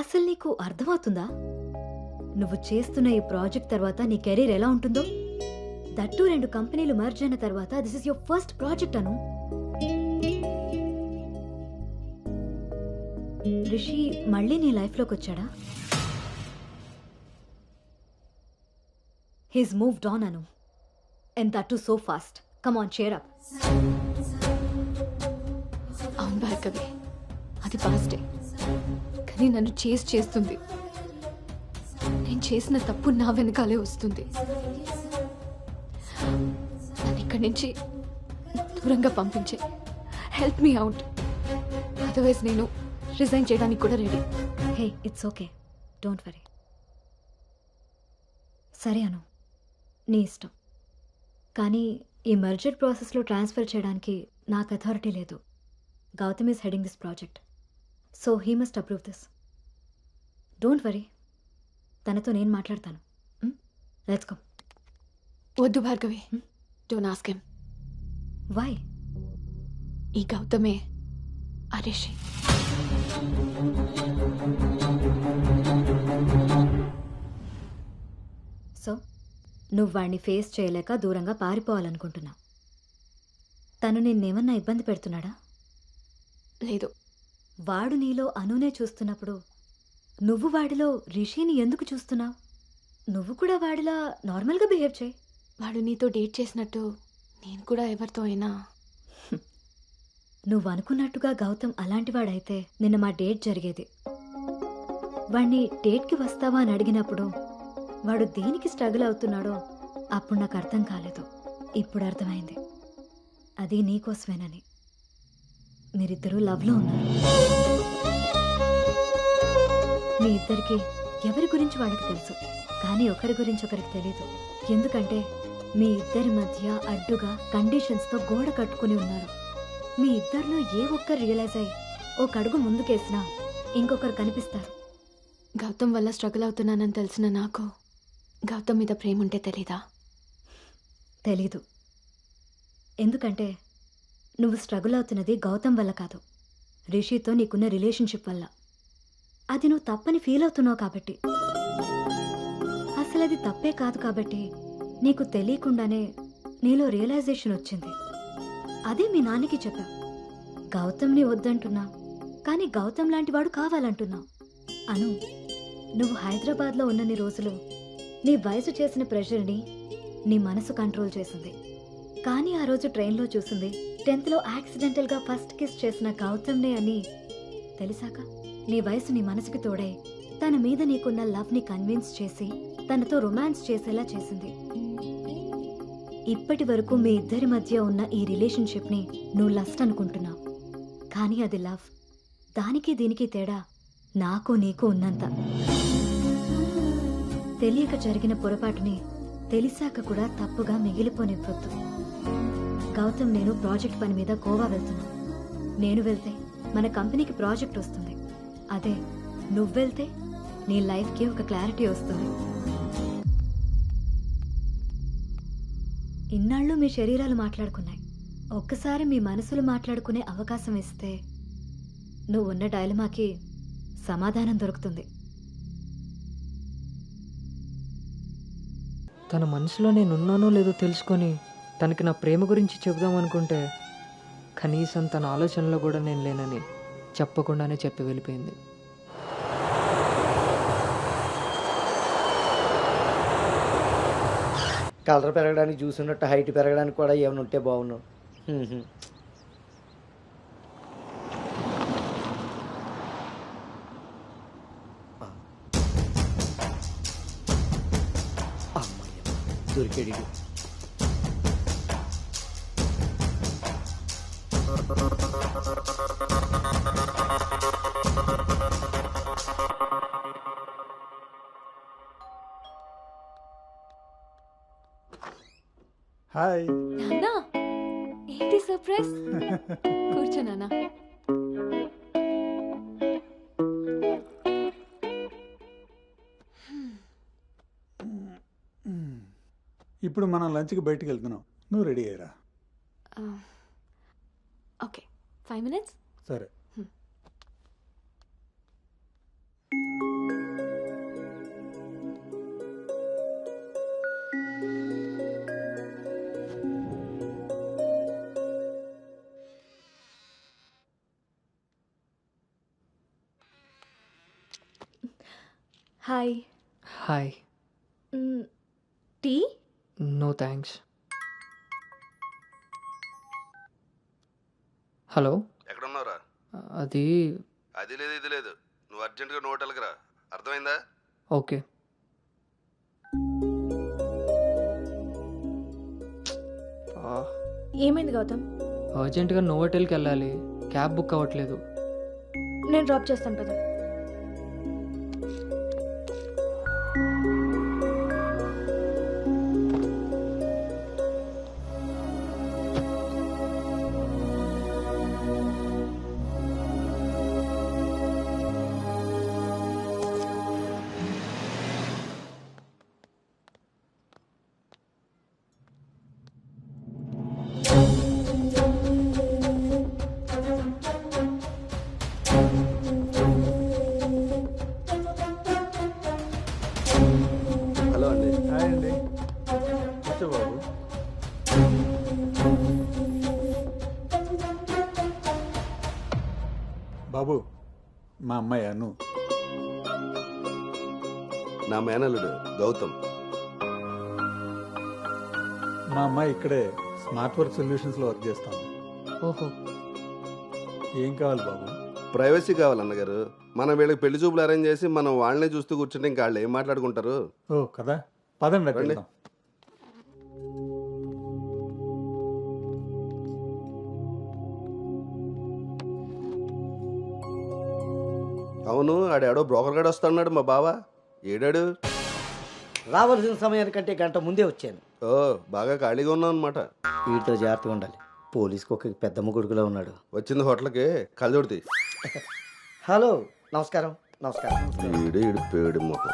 అసలు నీకు అర్థమవుతుందా? నువ్వు చేస్తున్న ఈ ప్రాజెక్ట్ తర్వాత నీ కెరీర్ ఎలా ఉంటుందో? దట్టు 2 కంపెనీలు మర్జ్ అయిన తర్వాత this is your first project Anu. Rishi మళ్ళీ నీ లైఫ్లోకి వచ్చాడా? He's moved on Anu, and that too so fast. Come on, cheer up. అవును భార్గవి, అది పాస్టే, కానీ నన్ను చేస్తుంది. నేను చేసిన తప్పు నా వెనకాలే వస్తుంది. నన్ను ఇక్కడి నుంచి దూరంగా పంపించే. హెల్ప్ మీ అవుట్, అదర్వైజ్ నేను రిజైన్ చేయడానికి కూడా ready. Hey, it's okay, don't worry. సరే అను, నీ ఇష్టం. కానీ ఈ మర్జర్ ప్రాసెస్లో ట్రాన్స్ఫర్ చేయడానికి నాకు అథారిటీ లేదు. Gautam is heading this project, so he must approve this. Don't worry, తనతో నేను మాట్లాడతాను. Let's go. వద్దు Bhargavi, don't ask him. Why? ఈ గౌతమే ఆ రిషి. సో నువ్వు వాడిని ఫేస్ చేయలేక దూరంగా పారిపోవాలనుకుంటున్నావు. తను నిన్నేమన్నా ఇబ్బంది పెడుతున్నాడా? లేదు. వాడు నీలో అనునే చూస్తున్నప్పుడు నువ్వు వాడిలో రిషిని ఎందుకు చూస్తున్నావు? నువ్వు కూడా వాడిలా నార్మల్గా బిహేవ్ చేయి. వాడు నీతో డేట్ చేసినట్టు నేను కూడా ఎవరితో అయినా. నువ్వు అనుకున్నట్టుగా గౌతమ్ అలాంటివాడైతే నిన్న మా డేట్ జరిగేది. వాడిని డేట్కి వస్తావా అని అడిగినప్పుడు వాడు దేనికి స్ట్రగుల్ అవుతున్నాడో అప్పుడు నాకు అర్థం కాలేదు. ఇప్పుడు అర్థమైంది, అది నీకోసమేనని. మీరిద్దరూ లవ్లో ఉన్నారు. మీ ఇద్దరికి ఎవరి గురించి వాళ్ళకి తెలుసు, కానీ ఒకరి గురించి ఒకరికి తెలీదు. ఎందుకంటే మీ ఇద్దరి మధ్య అడ్డుగా కండిషన్స్తో గోడ కట్టుకుని ఉన్నారు. మీ ఇద్దరిలో ఏ ఒక్కరు రియలైజ్ అయ్యి ఒక అడుగు ముందుకేసినా ఇంకొకరు కనిపిస్తారు. గౌతమ్ వల్ల స్ట్రగుల్ అవుతున్నానని తెలిసిన నాకు గౌతమ్ మీద ప్రేమ ఉంటే తెలీదా? తెలీదు. ఎందుకంటే నువ్వు స్ట్రగుల్ అవుతున్నది గౌతమ్ వల్ల కాదు, రిషితో నీకున్న రిలేషన్షిప్ వల్ల. అది నువ్వు తప్పని ఫీల్ అవుతున్నావు కాబట్టి. అసలు అది తప్పే కాదు కాబట్టి నీకు తెలియకుండానే నీలో రియలైజేషన్ వచ్చింది. అదే మీ నాన్నకి చెప్పావు. గౌతమ్ని వద్దంటున్నావు, కానీ గౌతమ్ లాంటి వాడు కావాలంటున్నావు. అను, నువ్వు హైదరాబాద్లో ఉన్నన్ని రోజులు నీ వయసు చేసిన ప్రెషర్ని నీ మనసు కంట్రోల్ చేసింది. కానీ ఆ రోజు ట్రైన్లో చూసింది 10th లో యాక్సిడెంటల్గా ఫస్ట్ కిస్ చేసిన గౌతమ్నే అని తెలిసాక నీ వయసు నీ మనసుకి తోడై తన మీద నీకున్న లవ్ని కన్విన్స్ చేసి తనతో రొమాన్స్ చేసేలా చేసింది. ఇప్పటి వరకు మీ ఇద్దరి మధ్య ఉన్న ఈ రిలేషన్షిప్ని నువ్వు లస్ట్ అనుకుంటున్నావు, కానీ అది లవ్. దానికి దీనికి తేడా నాకు నీకు ఉన్నంత. తెలియక జరిగిన పొరపాటుని తెలిసాక కూడా తప్పుగా మిగిలిపోనివ్వద్దు. గౌతమ్ నేను ప్రాజెక్ట్ పని మీద గోవా వెళ్తున్నాం. నేను వెళ్తే మన కంపెనీకి ప్రాజెక్ట్ వస్తుంది. అదే నువ్వు వెళ్తే నీ లైఫ్కి ఒక క్లారిటీ వస్తుంది. ఇన్నాళ్ళు మీ శరీరాలు మాట్లాడుకున్నాయి, ఒక్కసారి మీ మనసులు మాట్లాడుకునే అవకాశం ఇస్తే నువ్వు ఉన్న డైలమాకి సమాధానం దొరుకుతుంది. తన మనసులో నేనున్నానో లేదో తెలుసుకొని తనకి నా ప్రేమ గురించి చెబుదాం అనుకుంటే కనీసం తన ఆలోచనలో కూడా నేను లేనని చెప్పకుండానే చెప్పి వెళ్ళిపోయింది. కలర్ పెరగడానికి చూసినట్టు హైట్ పెరగడానికి కూడా ఏమైనా ఉంటే బాగున్నావు. దొరికాడు. హాయ్ నాన్న, ఏంటి సర్ప్రైజ్? కూర్చో నాన్న. ఇప్పుడు మనం లంచ్కి బయటికి వెళ్తున్నాం, నువ్వు రెడీ అయ్యరా. Okay, 5 minutes. సరే. Hi. Hi. Tea? No thanks. Hello, ఎక్కడున్నారా? అది అది లేదు ఇది లేదు, నువ్వు అర్జెంటుగా నువ్వు హోటల్కి రా, అర్థమైందా? ఓకే. ఏమైంది గౌతమ్? అర్జెంటుగా నోవోటెల్కి వెళ్ళాలి, క్యాబ్ బుక్ అవ్వట్లేదు. నేను డ్రాప్ చేస్తాను కదా. హలో అండి. హాయ్ అండి, కూర్చో బాబు. బాబు, మా అమ్మాయి అను. నా మేనల్లుడు గౌతమ్. మా అమ్మాయి ఇక్కడే స్మార్ట్ వర్క్ సొల్యూషన్స్లో వర్క్ చేస్తాం. ఓహో. ఏం కావాలి బాబు? ప్రైవసీ కావాలన్నగారు. మనం వీళ్ళకి పెళ్లి చూపులు అరేంజ్ చేసి మనం వాళ్ళనే చూస్తూ కూర్చుంటే ఇంకా వాళ్ళు ఏం మాట్లాడుకుంటారు? ఓ కదా, పదండి అక్కడ రండి. వెళ్దాం. అవును, ఆడాడో బ్రోకర్ గాడు వస్తున్నాడు మా బావ. ఏడాడు? రావాల్సిన సమయానికంటే గంట ముందే వచ్చాను. ఓ, బాగా ఖాళీగా ఉన్నావు అనమాట. వీటితో జాగ్రత్తగా ఉండాలి. పోలీస్కి ఒక పెద్దమ్మ కొడుకులో ఉన్నాడు. వచ్చింది హోటల్కి కళ్ళజోడితే. హలో, నమస్కారం. నమస్కారం. ఈడు ఈడు పేడు మొక్క.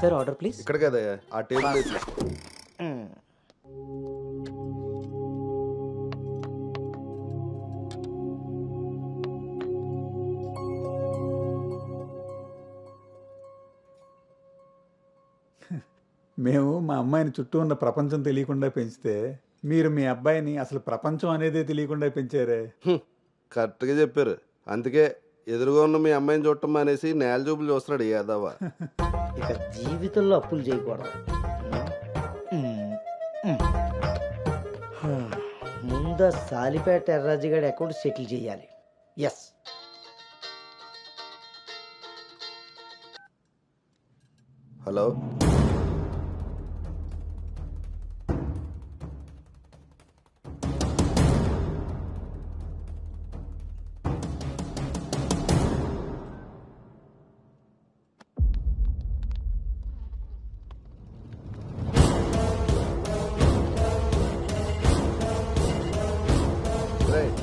Sir order please. ఇక్కడ కదా ఆ టేబుల్ తీసుకో. మేము మా అమ్మాయిని చుట్టూ ఉన్న ప్రపంచం తెలియకుండా పెంచితే మీరు మీ అబ్బాయిని అసలు ప్రపంచం అనేదే తెలియకుండా పెంచారే. కరెక్ట్గా చెప్పారు. అందుకే ఎదురుగా ఉన్న మీ అమ్మాయిని చూడటం మానేసి నేల చూపులు చూస్తున్నాడు యాదవ. ఇక జీవితంలో అప్పులు చేయకూడదు. ముందు సాలిపేట ఎర్రాజుగాడి అకౌంట్ సెటిల్ చేయాలి. ఎస్. హలో,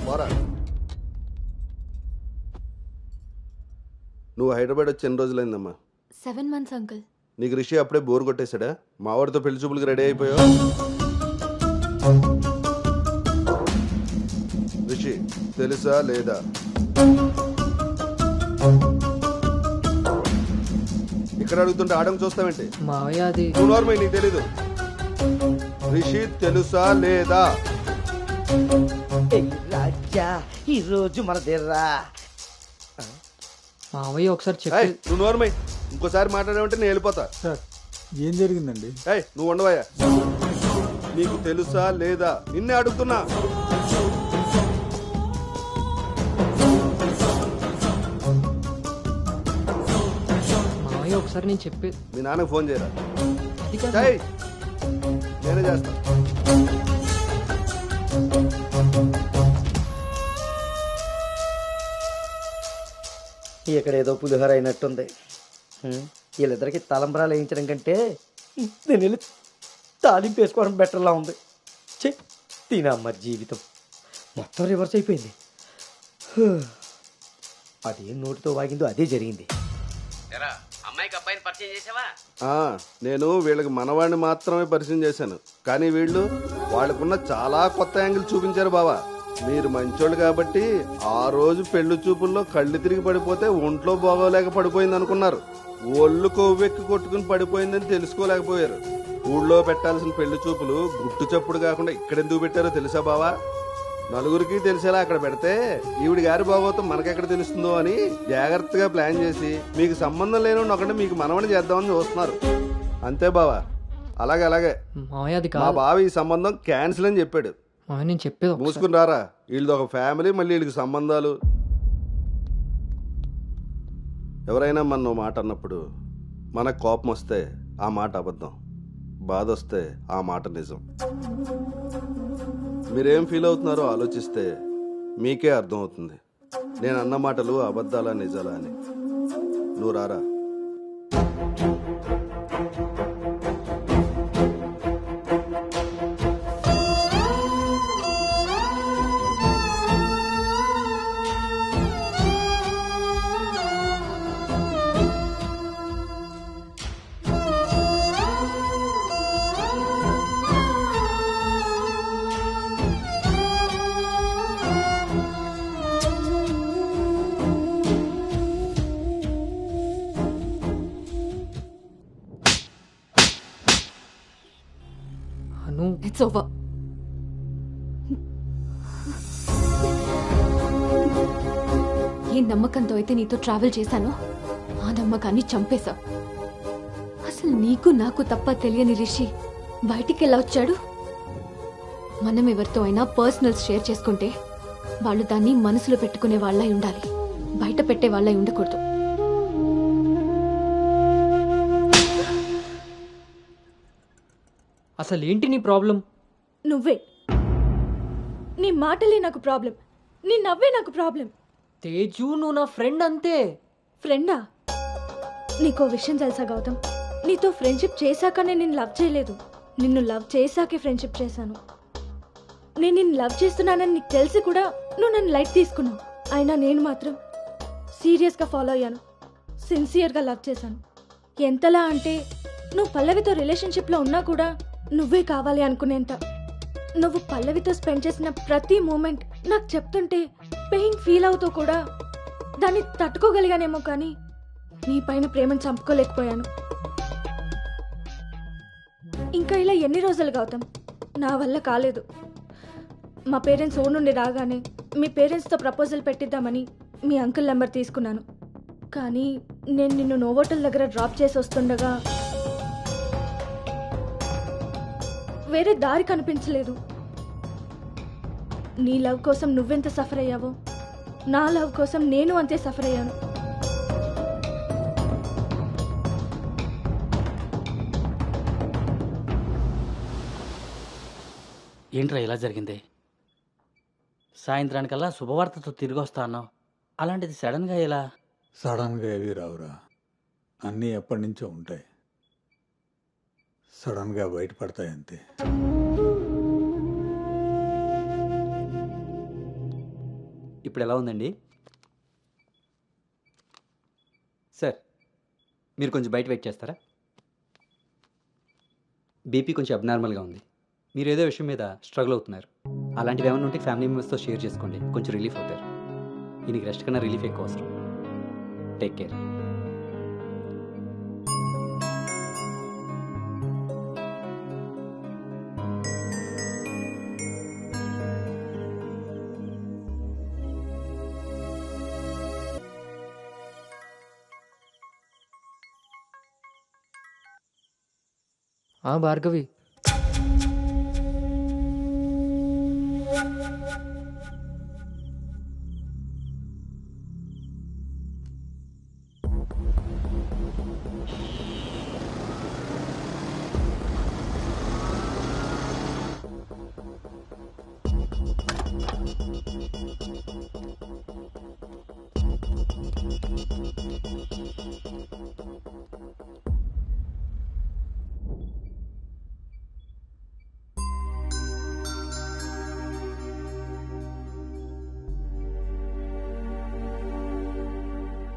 పోరా. నువ్వు హైదరాబాద్ వచ్చి ఎన్ని రోజులైందమ్మా? 7 months, uncle. నీకు రిషి అప్పుడే బోర్ కొట్టేశాడా? మా వాడితో పెళ్లి చూపులకి రెడీ అయిపోయావు. రిషి తెలుసా లేదా? ఇక్కడ అడుగుతుంటే ఆడం చూస్తావేంటి? మావయ్య అది నువ్వు నార్మల్, నీకు తెలీదు. రిషి తెలుసా లేదా? రాజా ఈ రోజు మన దగ్గర మావయ్య ఒకసారి ఏయ్, చెప్పి నువ్వు నోర్మై, ఇంకోసారి మాట్లాడామంటే నేను వెళ్ళిపోతా. సార్ ఏం జరిగిందండి? ఏయ్, నువ్వు ఉండవయ్యా. నీకు తెలుసా లేదా? నిన్నే అడుగుతున్నా. మావయ్య ఒకసారి నేను చెప్పే మీ నాన్నకు ఫోన్ చేయరా? అది కాదు. ఏయ్, నేనే చేస్తా. ఇక్కడ ఏదో పులిహోర అయినట్టుంది. వీళ్ళిద్దరికి తలంబరాలు వేయించడం కంటే నేను వెళ్ళి తాలింపు వేసుకోవడం బెటర్లా ఉంది. చె తినమ్మ జీవితం మొత్తం రివర్స్ అయిపోయింది. అదేం నోటితో వాగిందో అదే జరిగింది. అమ్మాయికి అబ్బాయిని పరిచయం చేసావా? నేను వీళ్ళకి మనవాడిని మాత్రమే పరిచయం చేశాను, కానీ వీళ్ళు వాళ్ళకున్న చాలా కొత్త యాంగిల్ చూపించారు బావా. మీరు మంచోళ్ళు కాబట్టి ఆ రోజు పెళ్లి చూపుల్లో కళ్ళు తిరిగి పడిపోతే ఒంట్లో బాగోలేక పడిపోయింది అనుకున్నారు. ఒళ్ళు కొవ్వెక్కి కొట్టుకుని పడిపోయిందని తెలుసుకోలేకపోయారు. ఊళ్ళో పెట్టాల్సిన పెళ్లి చూపులు గుట్టు చప్పుడు కాకుండా ఇక్కడెందుకు పెట్టారో తెలుసా బావా? నలుగురికి తెలిసేలా అక్కడ పెడితే ఈవిడి గారి బాగోతం మనకెక్కడ తెలుస్తుందో అని జాగ్రత్తగా ప్లాన్ చేసి మీకు సంబంధం లేని ఒకటి మీకు మనవని చేద్దామని చూస్తున్నారు. అంతే బావా. అలాగే అలాగే మావయ్య అది మా కాదు. బావ ఈ సంబంధం క్యాన్సిల్ అని చెప్పాడు. మావయ్య నేను చెప్పేది ఒకసారి. మూసుకుని రారా. వీళ్ళది ఒక ఫ్యామిలీ, మళ్ళీ వీళ్ళకి సంబంధాలు. ఎవరైనా మన మాట అన్నప్పుడు మనకు కోపం వస్తే ఆ మాట అబద్ధం, బాధ వస్తే ఆ మాట నిజం. మీరేం ఫీల్ అవుతున్నారో ఆలోచిస్తే మీకే అర్థమవుతుంది నేను అన్న మాటలు అబద్ధాలా నిజాలా అని. నువ్వు రారా. అను ఇట్స్ ఓవర్. ఏ నమ్మకంతో అయితే నీతో ట్రావెల్ చేశానో ఆ నమ్మకాన్ని చంపేశావు. అసలు నీకు నాకు తప్ప తెలియని రిషి బయటికి ఎలా వచ్చాడు? మనం ఎవరితో అయినా పర్సనల్స్ షేర్ చేసుకుంటే వాళ్ళు దాన్ని మనసులో పెట్టుకునే వాళ్ళై ఉండాలి, బయట పెట్టే వాళ్ళై ఉండకూడదు. అసలు ఏంటి నీ ప్రాబ్లం? నువ్వే. నీ మాటలే నాకు ప్రాబ్లం, నీ నవ్వే నాకు ప్రాబ్లం. తేజు నువ్వు నా ఫ్రెండ్ అంతే. ఫ్రెండా? నీకో విషయం తెలుసా గౌతమ్, నీతో ఫ్రెండ్షిప్ చేశాక నేను నిన్ను లవ్ చేయలేదు, నిన్ను లవ్ చేశాకే ఫ్రెండ్షిప్ చేశాను. నేను నిన్ను లవ్ చేస్తున్నానని నీకు తెలిసి కూడా నువ్వు నన్ను లైట్ తీసుకున్నావు. అయినా నేను మాత్రం సీరియస్గా ఫాలో అయ్యాను, సిన్సియర్గా లవ్ చేశాను. ఎంతలా అంటే నువ్వు పల్లవితో రిలేషన్షిప్లో ఉన్నా కూడా నువ్వే కావాలి అనుకునేంత. నువ్వు పల్లవితో స్పెండ్ చేసిన ప్రతి మూమెంట్ నాకు చెప్తుంటే పెయిన్ ఫీల్ అవుతూ కూడా దాన్ని తట్టుకోగలిగానేమో, కానీ నీ పైన ప్రేమను చంపుకోలేకపోయాను. ఇంకా ఇలా ఎన్ని రోజులు గౌతమ్? నా వల్ల కాలేదు. మా పేరెంట్స్ ఊరు నుండి రాగానే మీ పేరెంట్స్తో ప్రపోజల్ పెట్టిద్దామని మీ అంకుల్ నెంబర్ తీసుకున్నాను. కానీ నేను నిన్ను నోవోటల్ దగ్గర డ్రాప్ చేసి వస్తుండగా వేరే దారి కనిపించలేదు. నీ లవ్ కోసం నువ్వెంత సఫర్ అయ్యావో నా లవ్ కోసం నేను అంతే సఫర్ అయ్యాను. ఏంట్రా ఇలా జరిగింది? సాయంత్రానికల్లా శుభవార్తతో తిరిగి వస్తా అన్నావు, అలాంటిది సడన్గా ఇలా? సడన్గా ఏవి రావురా, అన్నీ ఎప్పటి నుంచో ఉంటాయి, సడన్గా బయటపడతాయి అంతే. ఇప్పుడు ఎలా ఉందండి? మీరు కొంచెం బయట వెయిట్ చేస్తారా? బీపీ కొంచెం అబ్నార్మల్గా ఉంది. మీరు ఏదో విషయం మీద స్ట్రగుల్ అవుతున్నారు. అలాంటివి ఏమైనా ఉంటే ఫ్యామిలీ మెంబర్స్తో షేర్ చేసుకోండి, కొంచెం రిలీఫ్ అవుతారు. ఈయనకి రెస్ట్ కన్నా రిలీఫ్ ఎక్కువ అవసరం. Take care. భార్గవి,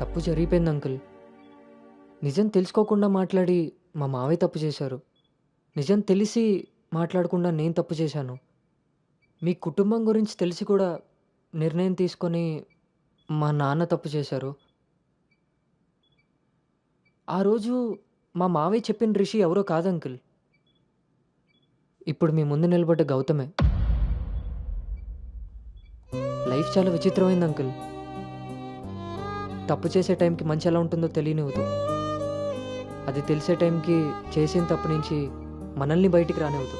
తప్పు జరిగిపోయింది అంకుల్. నిజం తెలుసుకోకుండా మాట్లాడి మా మావయ్య తప్పు చేశారు. నిజం తెలిసి మాట్లాడకుండా నేను తప్పు చేశాను. మీ కుటుంబం గురించి తెలిసి కూడా నిర్ణయం తీసుకొని మా నాన్న తప్పు చేశారు. ఆ రోజు మా మావయ్య చెప్పిన రిషి ఎవరో కాదు అంకుల్, ఇప్పుడు మీ ముందు నిలబడ్డ గౌతమే. లైఫ్ చాలా విచిత్రమైంది అంకుల్. తప్పు చేసే టైంకి మంచి ఎలా ఉంటుందో తెలియనివ్వదు. అది తెలిసే టైంకి చేసిన తప్పు నుంచి మనల్ని బయటికి రానివ్వదు.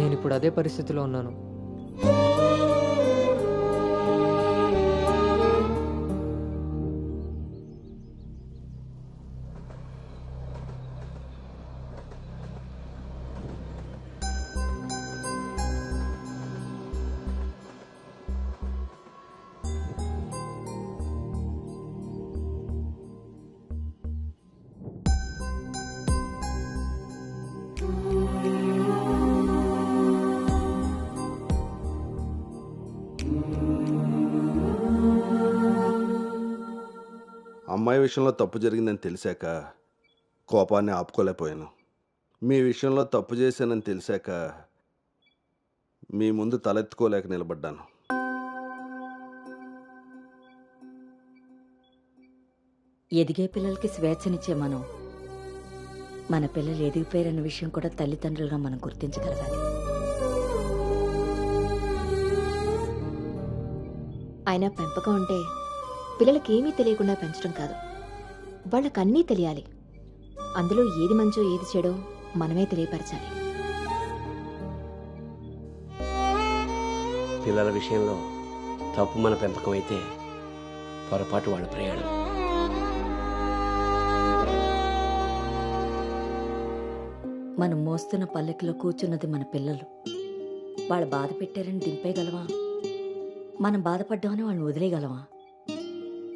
నేను ఇప్పుడు అదే పరిస్థితిలో ఉన్నాను. అమ్మాయి విషయంలో తప్పు జరిగిందని తెలిసాక కోపాన్ని ఆపుకోలేకపోయాను. మీ విషయంలో తప్పు చేశానని తెలిసాక మీ ముందు తలెత్తుకోలేక నిలబడ్డాను. ఎదిగే పిల్లలకి స్వేచ్ఛనిచ్చే మనం మన పిల్లలు ఎదిగిపోయారన్న విషయం కూడా తల్లిదండ్రులుగా మనం గుర్తించగలగాలి. అయినా పెంపకం అంటే పిల్లలకి ఏమీ తెలియకుండా పెంచడం కాదు, వాళ్ళకి అన్నీ తెలియాలి. అందులో ఏది మంచో ఏది చెడో మనమే తెలియపరచాలి. పిల్లల విషయంలో తప్పు మన పెంపకం అయితే పొరపాటు వాళ్ళ ప్రయాణం. మనం మోస్తున్న పల్లెకిలో కూర్చున్నది మన పిల్లలు. వాళ్ళు బాధ పెట్టారని దింపేయగలవా? మనం బాధపడ్డామని వాళ్ళని వదిలేయగలవా?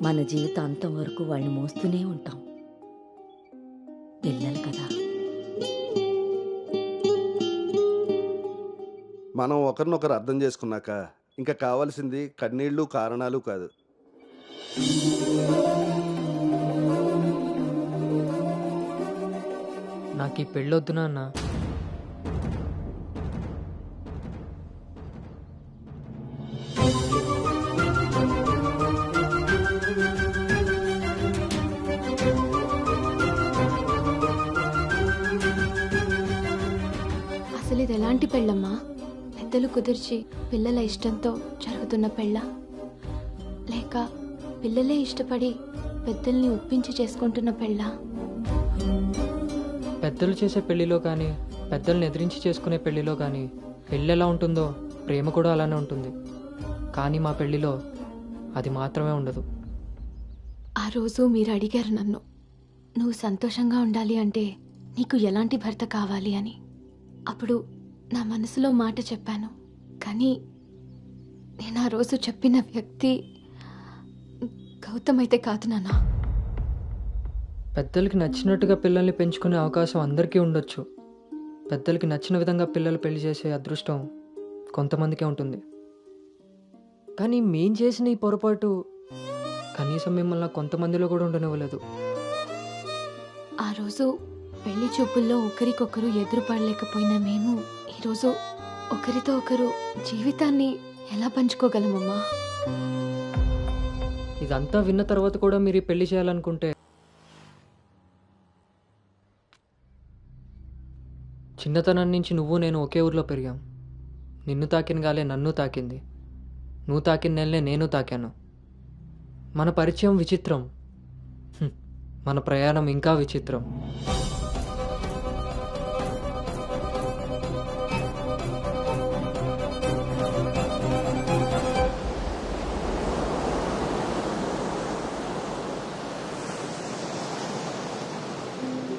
మన జీవితం అంతం వరకు వాళ్ళని మోస్తూనే ఉంటాం. పిల్లలు కదా. మనం ఒకరినొకరు అర్థం చేసుకున్నాక ఇంకా కావాల్సింది కన్నీళ్ళు కారణాలు కాదు. నాకు ఈ పెళ్ళొద్దు నాన్న. అసలు ఇది ఎలాంటి పెళ్ళమ్మా? పెద్దలు కుదిర్చి పిల్లల ఇష్టంతో జరుగుతున్న పెళ్ళ, లేక పిల్లలే ఇష్టపడి పెద్దల్ని ఒప్పించి చేసుకుంటున్న పెళ్ళ? పెద్దలు చేసే పెళ్లిలో కానీ పెద్దల్ని ఎదిరించి చేసుకునే పెళ్లిలో కానీ పెళ్ళి ఎలా ఉంటుందో ప్రేమ కూడా అలానే ఉంటుంది. కానీ మా పెళ్లిలో అది మాత్రమే ఉండదు. ఆ రోజు మీరు అడిగారు నన్ను, నువ్వు సంతోషంగా ఉండాలి అంటే నీకు ఎలాంటి భర్త కావాలి అని. అప్పుడు నా మనసులో మాట చెప్పాను, కానీ నేను ఆ రోజు చెప్పిన వ్యక్తి గౌతమ్ అయితే కాదు నాన్న. పెద్దలకి నచ్చినట్టుగా పిల్లల్ని పెంచుకునే అవకాశం అందరికీ ఉండొచ్చు. పెద్దలకి నచ్చిన విధంగా పిల్లలు పెళ్లి చేసే అదృష్టం కొంతమందికే ఉంటుంది. కానీ మేం చేసిన ఈ పొరపాటు కనీసం మిమ్మల్ని కొంతమందిలో కూడా ఉండనివ్వలేదు. ఆ రోజు పెళ్లి చూపుల్లో ఒకరికొకరు ఎదురుపడలేకపోయినా మేము ఈరోజు ఒకరితో ఒకరు జీవితాన్ని ఎలా పంచుకోగలమమ్మా? ఇదంతా విన్న తర్వాత కూడా మీరు ఈ పెళ్లి చేయాలనుకుంటే, చిన్నతనం నుంచి నువ్వు నేను ఒకే ఊర్లో పెరిగాం. నిన్ను తాకిన గాలే నన్ను తాకింది, నువ్వు తాకిన నెలనే నేను తాకాను. మన పరిచయం విచిత్రం, మన ప్రయాణం ఇంకా విచిత్రం.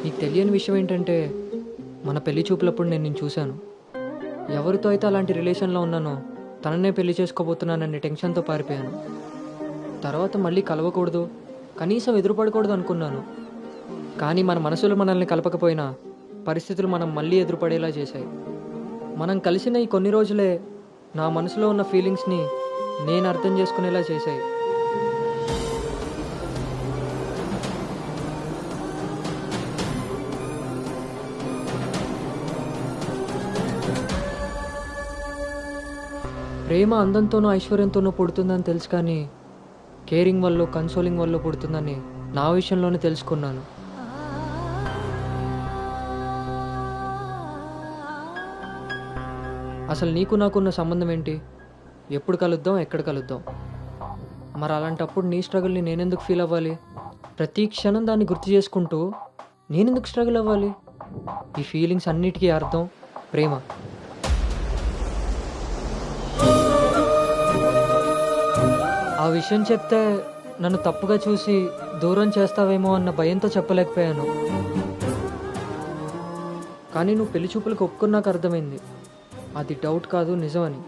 నీకు తెలియని విషయం ఏంటంటే, మన పెళ్లి చూపులప్పుడు నేను నిన్ను చూశాను. ఎవరితో అయితే అలాంటి రిలేషన్లో ఉన్నానో తననే పెళ్లి చేసుకోబోతున్నాననే టెన్షన్తో పారిపోయాను. తర్వాత మళ్ళీ కలవకూడదు, కనీసం ఎదురుపడకూడదు అనుకున్నాను. కానీ మన మనసులు మనల్ని కలపకపోయినా పరిస్థితులు మనం మళ్ళీ ఎదురుపడేలా చేశాయి. మనం కలిసిన ఈ కొన్ని రోజులే నా మనసులో ఉన్న ఫీలింగ్స్ని నేను అర్థం చేసుకునేలా చేశాయి. ప్రేమ అందంతోనూ ఐశ్వర్యంతోనూ పుడుతుందని తెలుసు, కానీ కేరింగ్ వల్ల కన్సోలింగ్ వల్ల పుడుతుందని నా విషయంలోనే తెలుసుకున్నాను. అసలు నీకు నాకున్న సంబంధం ఏంటి? ఎప్పుడు కలుద్దాం, ఎక్కడ కలుద్దాం? మరి అలాంటప్పుడు నీ స్ట్రగుల్ని నేనెందుకు ఫీల్ అవ్వాలి? ప్రతి క్షణం దాన్ని గుర్తు చేసుకుంటూ నేనెందుకు స్ట్రగుల్ అవ్వాలి? ఈ ఫీలింగ్స్ అన్నిటికీ అర్థం ప్రేమ. ఆ విషయం చెప్తే నన్ను తప్పుగా చూసి దూరం చేస్తావేమో అన్న భయంతో చెప్పలేకపోయాను. కానీ నువ్వు పెళ్లి చూపులకు ఒప్పుకున్నాక అర్థమైంది అది డౌట్ కాదు, నిజమని.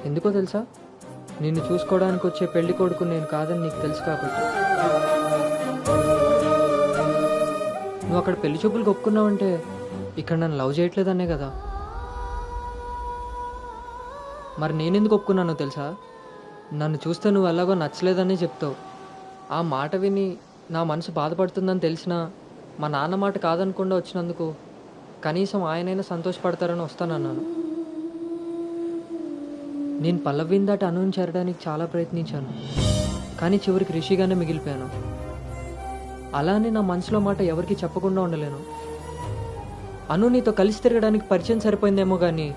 ఎందుకో తెలుసా? నిన్ను చూసుకోవడానికి వచ్చే పెళ్లి కొడుకు నేను కాదని నీకు తెలుసు కాబట్టి. నువ్వు అక్కడ పెళ్లి చూపులకు ఒప్పుకున్నావంటే ఇక్కడ నన్ను లవ్ చేయట్లేదనే కదా. మరి నేనెందుకు ఒప్పుకున్నానో తెలుసా? నన్ను చూస్తే నువ్వు ఎలాగో నచ్చలేదని చెప్తావు. ఆ మాట విని నా మనసు బాధపడుతుందని తెలిసినా మా నాన్న మాట కాదనకుండా వచ్చినందుకు కనీసం ఆయనైనా సంతోషపడతారని వస్తానన్నాను. నేను పల్లవిని దాటి అనుని చేరడానికి చాలా ప్రయత్నించాను, కానీ చివరికి రిషిగానే మిగిలిపోయాను. అలానే నా మనసులో మాట ఎవరికి చెప్పకుండా ఉండలేను. అను నీతో కలిసి తిరగడానికి పరిచయం సరిపోయిందేమో కానీ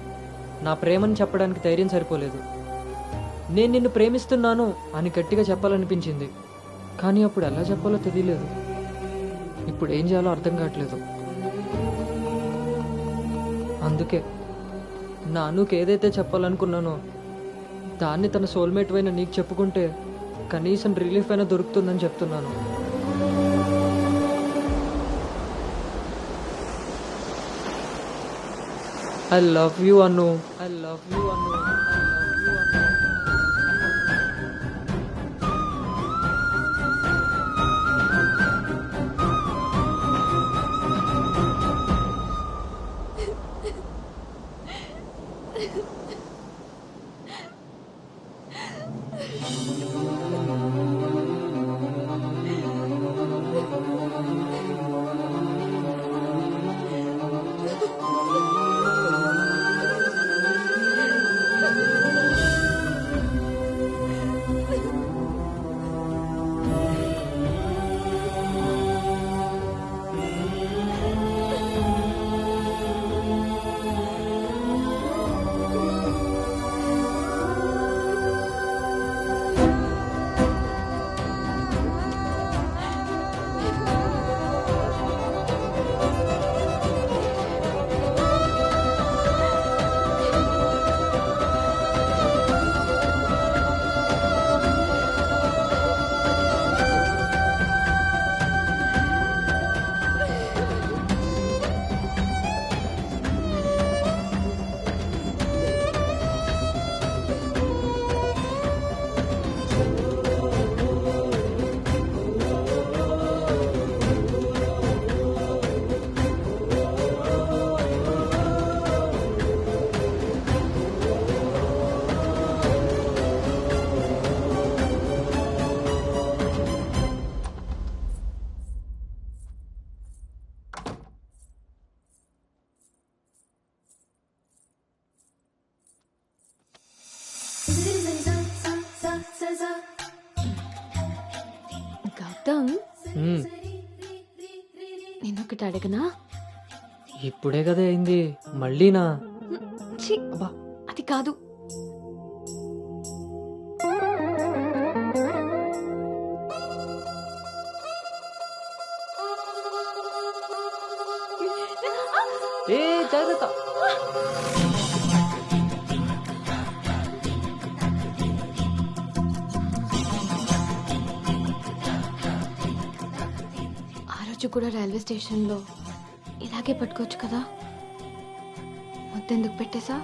నా ప్రేమని చెప్పడానికి ధైర్యం సరిపోలేదు. నేను నిన్ను ప్రేమిస్తున్నాను అని గట్టిగా చెప్పాలనిపించింది, కానీ అప్పుడు ఎలా చెప్పాలో తెలియలేదు. ఇప్పుడు ఏం చేయాలో అర్థం కావట్లేదు. అందుకే నా అనుకు ఏదైతే చెప్పాలనుకున్నానో దాన్ని తన సోల్మేట్ అయిన నీకు చెప్పుకుంటే కనీసం రిలీఫ్ అయినా దొరుకుతుందని చెప్తున్నాను. I love you Anu, I love you Anu. Gautam, hmm. నేనొకటి అడగనా? ఇప్పుడే కదా అయింది, మళ్ళీనా? ఛీ, అది కాదు. ఏ జాగ్రత్త. ఆ రోజు కూడా రైల్వే స్టేషన్లో ఇలాగే పట్టుకోవచ్చు కదా, ముద్దెందుకు పెట్టేసా?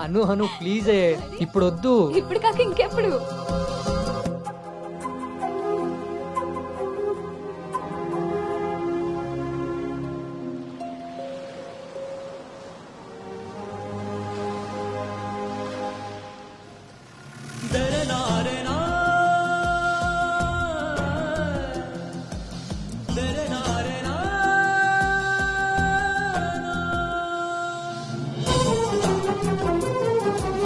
అను అను ప్లీజే, ఇప్పుడు వద్దు. ఇప్పుడు కాక ఇంకెప్పుడు?